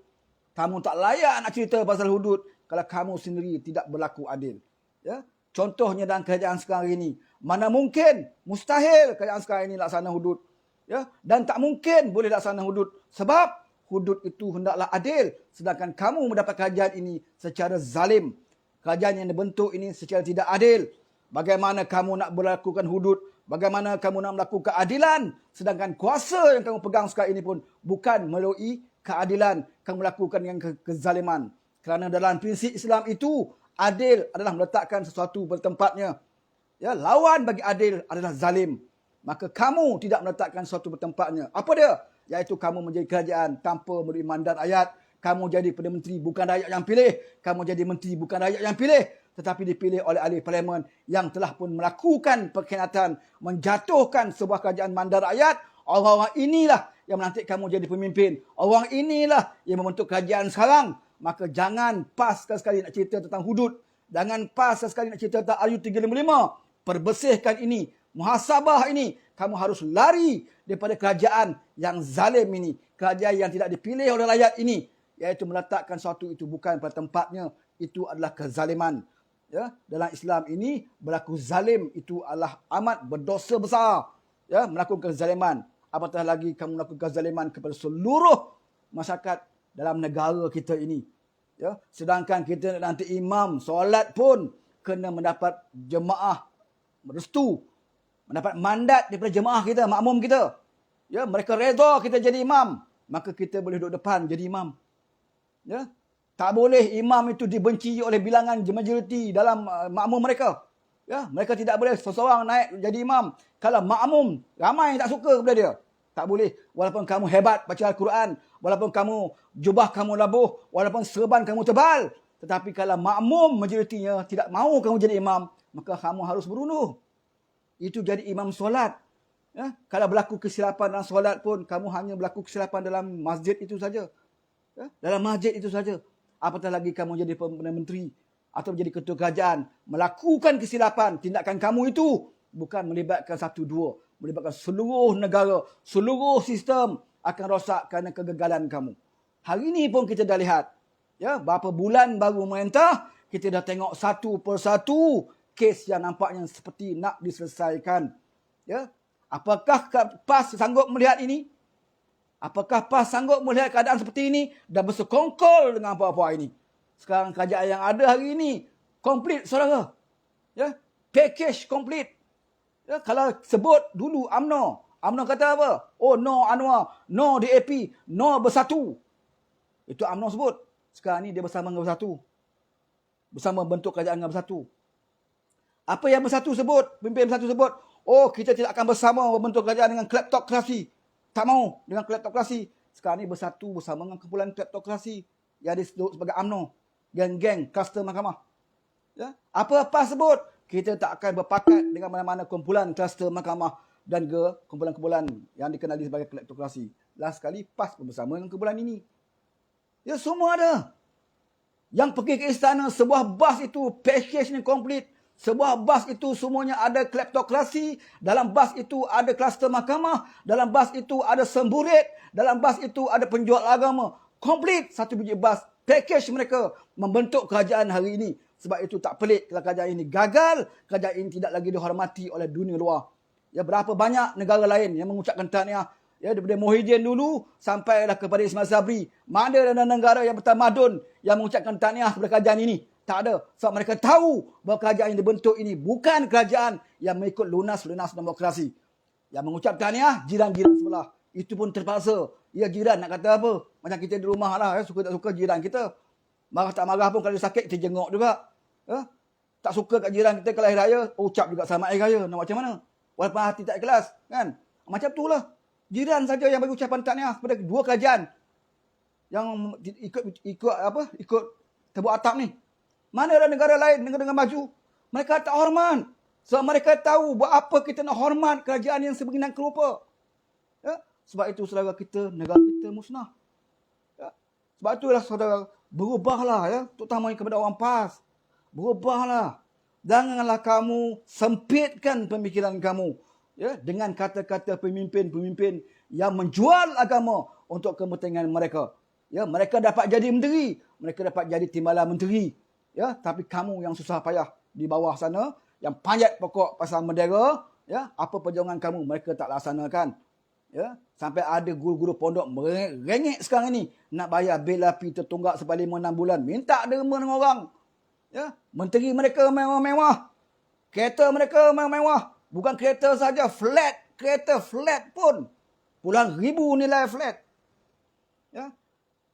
Kamu tak layak nak cerita pasal hudud kalau kamu sendiri tidak berlaku adil. Ya? Contohnya dalam kerajaan sekarang ini, mana mungkin, mustahil kerajaan sekarang ini laksana hudud. Ya? Dan tak mungkin boleh laksana hudud. Sebab hudud itu hendaklah adil. Sedangkan kamu mendapat kerajaan ini secara zalim. Kerajaan yang dibentuk ini secara tidak adil. Bagaimana kamu nak melakukan hudud? Bagaimana kamu nak melakukan keadilan? Sedangkan kuasa yang kamu pegang sekarang ini pun bukan melalui keadilan. Kamu lakukan yang kezaliman. Kerana dalam prinsip Islam itu, adil adalah meletakkan sesuatu pada tempatnya. Ya, lawan bagi adil adalah zalim. Maka kamu tidak meletakkan sesuatu pada tempatnya. Apa dia? Iaitu kamu menjadi kerajaan tanpa memberi mandat rakyat. Kamu jadi Perdana Menteri bukan rakyat yang pilih. Kamu jadi menteri bukan rakyat yang pilih. Tetapi dipilih oleh ahli parlimen yang telah pun melakukan pengkhianatan, menjatuhkan sebuah kerajaan mandat rakyat. Orang-orang inilah yang melantik kamu jadi pemimpin. Orang inilah yang membentuk kerajaan sekarang. Maka jangan PAS sekali-sekali nak cerita tentang hudud. Jangan PAS sekali-sekali nak cerita tentang RU 355. Perbersihkan ini. Muhasabah ini. Kamu harus lari daripada kerajaan yang zalim ini. Kerajaan yang tidak dipilih oleh rakyat ini. Iaitu meletakkan sesuatu itu bukan pada tempatnya. Itu adalah kezaliman. Ya, dalam Islam ini berlaku zalim itu adalah amat berdosa besar. Ya, melakukan kezaliman. Apatah lagi kamu melakukan kezaliman kepada seluruh masyarakat dalam negara kita ini. Ya, sedangkan kita nanti imam solat pun kena mendapat jemaah restu, mendapat mandat daripada jemaah kita, makmum kita. Ya, mereka redha kita jadi imam, maka kita boleh duduk depan jadi imam. Ya, tak boleh imam itu dibenci oleh bilangan majoriti dalam makmum mereka. Ya, mereka tidak boleh seseorang naik jadi imam kalau makmum ramai yang tak suka kepada dia. Tak boleh. Walaupun kamu hebat baca Al-Quran, walaupun jubah kamu labuh, walaupun serban kamu tebal, tetapi kalau makmum majoritinya tidak mahu kamu jadi imam, maka kamu harus berunduh. Itu jadi imam solat. Ya, kalau berlaku kesilapan dalam solat pun, kamu hanya berlaku kesilapan dalam masjid itu saja. Ya, dalam masjid itu saja. Apatah lagi kamu jadi Perdana Menteri atau menjadi ketua kerajaan, melakukan kesilapan, tindakan kamu itu bukan melibatkan satu dua, melibatkan seluruh negara, seluruh sistem akan rosak kerana kegagalan kamu. Hari ini pun kita dah lihat, ya, berapa bulan baru memerintah, kita dah tengok satu persatu kes yang nampaknya seperti nak diselesaikan. Ya, apakah PAS sanggup melihat ini? Apakah PAS sanggup melihat keadaan seperti ini dan bersekongkol dengan apa-apa ini? Sekarang kerajaan yang ada hari ini komplit, saudara. Ya, package komplit. Ya, kalau sebut dulu UMNO, UMNO kata apa? Oh, no Anwar, no DAP, no Bersatu. Itu UMNO sebut. Sekarang ni dia bersama dengan Bersatu. Bersama bentuk kerajaan dengan Bersatu. Apa yang Bersatu sebut? Pemimpin Bersatu sebut, oh, kita tidak akan bersama membentuk kerajaan dengan kleptokrasi. Tak mau dengan kleptokrasi. Sekarang ni Bersatu bersama dengan kumpulan kleptokrasi yang disebut sebagai UMNO. Geng-geng kluster mahkamah. Ya? Apa-apa sebut, kita tak akan berpakat dengan mana-mana kumpulan kluster mahkamah dan kumpulan-kumpulan yang dikenali sebagai kleptokrasi. Last sekali PAS bersama dengan kumpulan ini. Ya, semua ada. Yang pergi ke istana, sebuah bas itu package ni komplit. Sebuah bas itu semuanya ada kleptokrasi. Dalam bas itu ada kluster mahkamah. Dalam bas itu ada semburit. Dalam bas itu ada penjual agama. Komplit satu biji bas. Package mereka membentuk kerajaan hari ini. Sebab itu tak pelik kalau kerajaan ini gagal. Kerajaan ini tidak lagi dihormati oleh dunia luar. Ya, berapa banyak negara lain yang mengucapkan tahniah. Ya, daripada Muhyiddin dulu sampailah kepada Ismail Sabri. Mana ada negara yang bertamadun yang mengucapkan tahniah kepada kerajaan ini? Tak ada. Sebab mereka tahu bahawa kerajaan yang dibentuk ini bukan kerajaan yang mengikut lunas-lunas demokrasi. Yang mengucap tahniah, jiran-jiran sebelah. Itu pun terpaksa. Ya, jiran nak kata apa? Macam kita di rumah lah. Ya, suka tak suka jiran kita. Marah tak marah pun kalau dia sakit, kita jenguk juga. Ya? Tak suka kat jiran kita kalau hari raya, ucap juga selamat hari raya. Nak macam mana? Walaupun hati tak ikhlas. Kan? Macam itulah. Jiran saja yang bagi ucapan tahniah kepada dua kerajaan yang ikut tebuk atap ni. Mana ada negara lain, negara maju, mereka tak hormat. Sebab mereka tahu buat apa kita nak hormat kerajaan yang sebegini kerupa. Ya? Sebab itu saudara kita, negara kita musnah. Ya? Sebab itulah saudara, berubahlah ya, terutamanya kepada orang PAS. Berubahlah. Janganlah kamu sempitkan pemikiran kamu. Ya, dengan kata-kata pemimpin-pemimpin yang menjual agama untuk kepentingan mereka. Ya, mereka dapat jadi menteri, mereka dapat jadi timbalan menteri. Ya, tapi kamu yang susah payah di bawah sana, yang panjat pokok pasal bendera, ya, apa perjuangan kamu mereka tak laksanakan. Ya, sampai ada guru-guru pondok merengek sekarang ni nak bayar bil api tertunggak sampai 5-6 bulan, minta derma dengan orang. Ya, menteri mereka mewah-mewah. Kereta mereka mewah-mewah. Bukan kereta saja, kereta flat pun puluhan ribu nilai flat. Ya.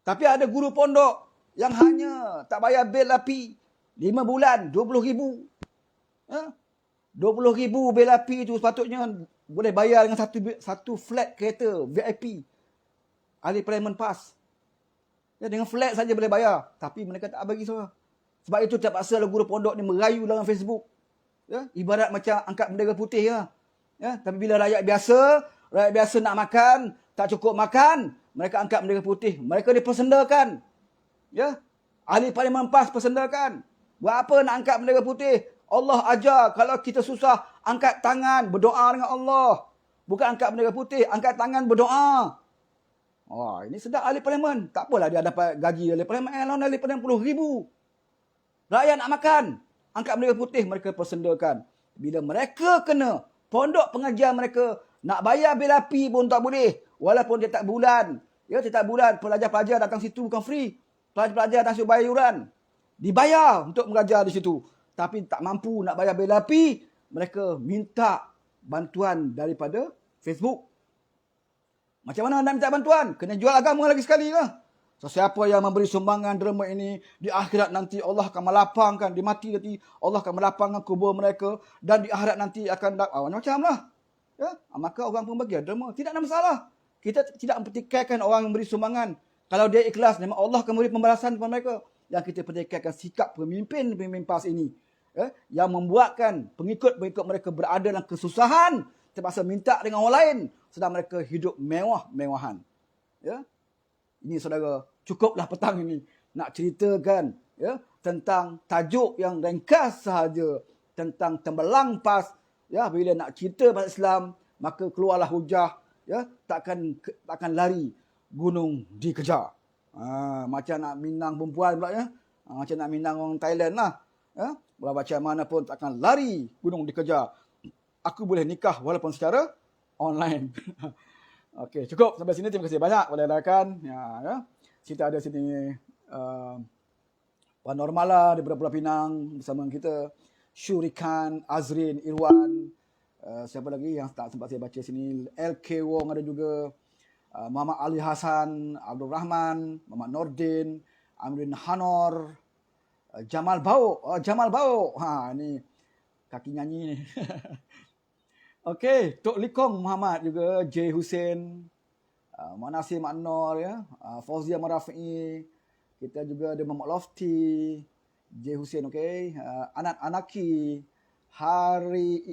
Tapi ada guru pondok yang hanya tak bayar bil api 5 bulan, 20,000. Ya. 20,000 bil api itu sepatutnya boleh bayar dengan satu flat kereta VIP. Ahli Parlimen PAS. Ya, dengan flat saja boleh bayar. Tapi mereka tak bagi semua. Sebab itu terpaksa guru pondok ni merayu dalam Facebook. Ya, ibarat macam angkat bendera putih ya. Ya, tapi bila rakyat biasa nak makan, tak cukup makan, mereka angkat bendera putih, mereka dipersendakan. Ya. Ahli Parlimen PAS persendakan. Buat apa nak angkat bendera putih? Allah ajar kalau kita susah, angkat tangan, berdoa dengan Allah. Bukan angkat bendera putih, angkat tangan berdoa. Oh, ini sedap ahli parlimen. Tak apalah dia dapat gaji ahli parlimen. Ahli parlimen 10,000. Rakyat nak makan, angkat bendera putih, mereka persendakan. Bila mereka kena, pondok pengajian mereka nak bayar bil api pun tak boleh. Walaupun dia tak bulan. Ya, dia tak bulan. Pelajar-pelajar datang situ bukan free. Pelajar-pelajar datang situ bayar yuran. Dibayar untuk mengajar di situ. Tapi tak mampu nak bayar bil api, mereka minta bantuan daripada Facebook. Macam mana nak minta bantuan? Kena jual agama lagi sekali lah. So, siapa yang memberi sumbangan derma ini, di akhirat nanti Allah akan melapangkan, di mati nanti Allah akan melapangkan kubur mereka, dan di akhirat nanti akan macam lah. Ya? Maka orang pun bagi derma. Tidak ada masalah. Kita tidak mempertikaikan orang yang memberi sumbangan. Kalau dia ikhlas, memang Allah akan memberi pembalasan kepada mereka. Yang kita pertikaikan sikap pemimpin PAS ini. Ya? Yang membuatkan pengikut-pengikut mereka berada dalam kesusahan, terpaksa minta dengan orang lain sedang mereka hidup mewah-mewahan. Ya. Ini saudara, cukuplah petang ini nak ceritakan ya tentang tajuk yang ringkas sahaja tentang tembelang PAS. Ya, bila nak cerita pasal Islam, maka keluarlah hujah, ya, takkan lari gunung dikejar. Macam nak minang perempuan pula ya. Macam nak minang orang Thailand lah. Ya, macam mana pun takkan lari gunung dikejar. Aku boleh nikah walaupun secara online. Okey, cukup sampai sini. Terima kasih banyak kepada rakan. Ya. Kita ada sini Puan Normala daripada Pulau Pinang bersama kita. Syurikan, Azrin, Irwan. Siapa lagi yang tak sempat saya baca sini? LK Wong ada juga. Muhammad Ali Hasan, Abdul Rahman, Muhammad Nordin, Amrin Hanor, Jamal Bau. Jamal Bau. Ni kaki nyanyi ni. Okey, Tok Likong Muhammad juga, J Hussein, Manasir Mak Nor ya, Fauzia Marafi. Kita juga ada Muhammad Lofty, J Hussein, okey. Anat Anaki, Harry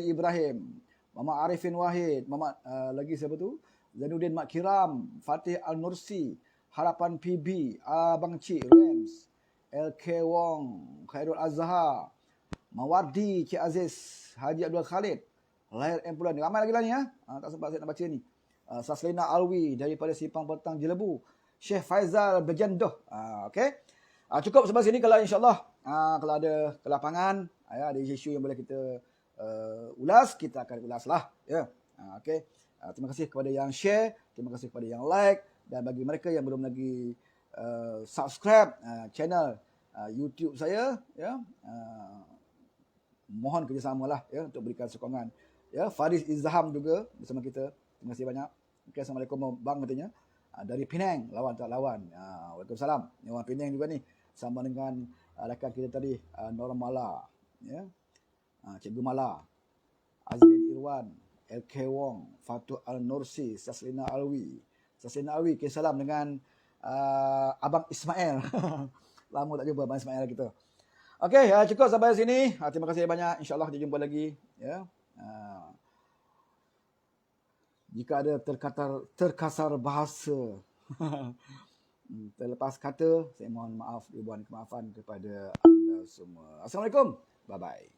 Ibrahim, Muhammad Arifin Wahid, Muhammad lagi siapa tu? Zainuddin Mak Kiram, Fatih Al-Nursi, Harapan PB, Abang Cik Rams, LK Wong, Khairul Azhar, Mawardi, Cik Aziz, Haji Abdul Khalid, Lahir Empulan. Ramai lagi lah ni ya. Tak sempat saya nak baca ni. Saslina Alwi daripada Simpang Petang Jelebu, Syekh Faizal Berjandoh. Okey. Cukup sampai sini. Kalau insyaAllah kalau ada kelapangan, ada isu yang boleh kita ulas, kita akan ulas lah. Ya. Okey. Terima kasih kepada yang share, terima kasih kepada yang like, dan bagi mereka yang belum lagi subscribe channel YouTube saya, ya, mohon kerjasamalah ya untuk berikan sokongan. Ya, Faris Izham juga bersama kita. Terima kasih banyak. Okay, Assalamualaikum bang katanya. Dari Penang, lawan tak lawan. Waalaikumsalam. Ni orang Penang juga ni. Sama dengan rakan kita tadi, Normala, ya. Cikgu Mala, Azrin Irwan, LK Wong, Fatul Al-Nursi, Saslina Alwi. Saslina Alwi, salam dengan Abang Ismail. Lama tak jumpa Abang Ismail kita. Okey, cukup sampai sini. Terima kasih banyak. InsyaAllah kita jumpa lagi. Ya. Jika ada terkasar bahasa, terlepas kata, saya mohon maaf, ribuan kemaafan kepada anda semua. Assalamualaikum. Bye-bye.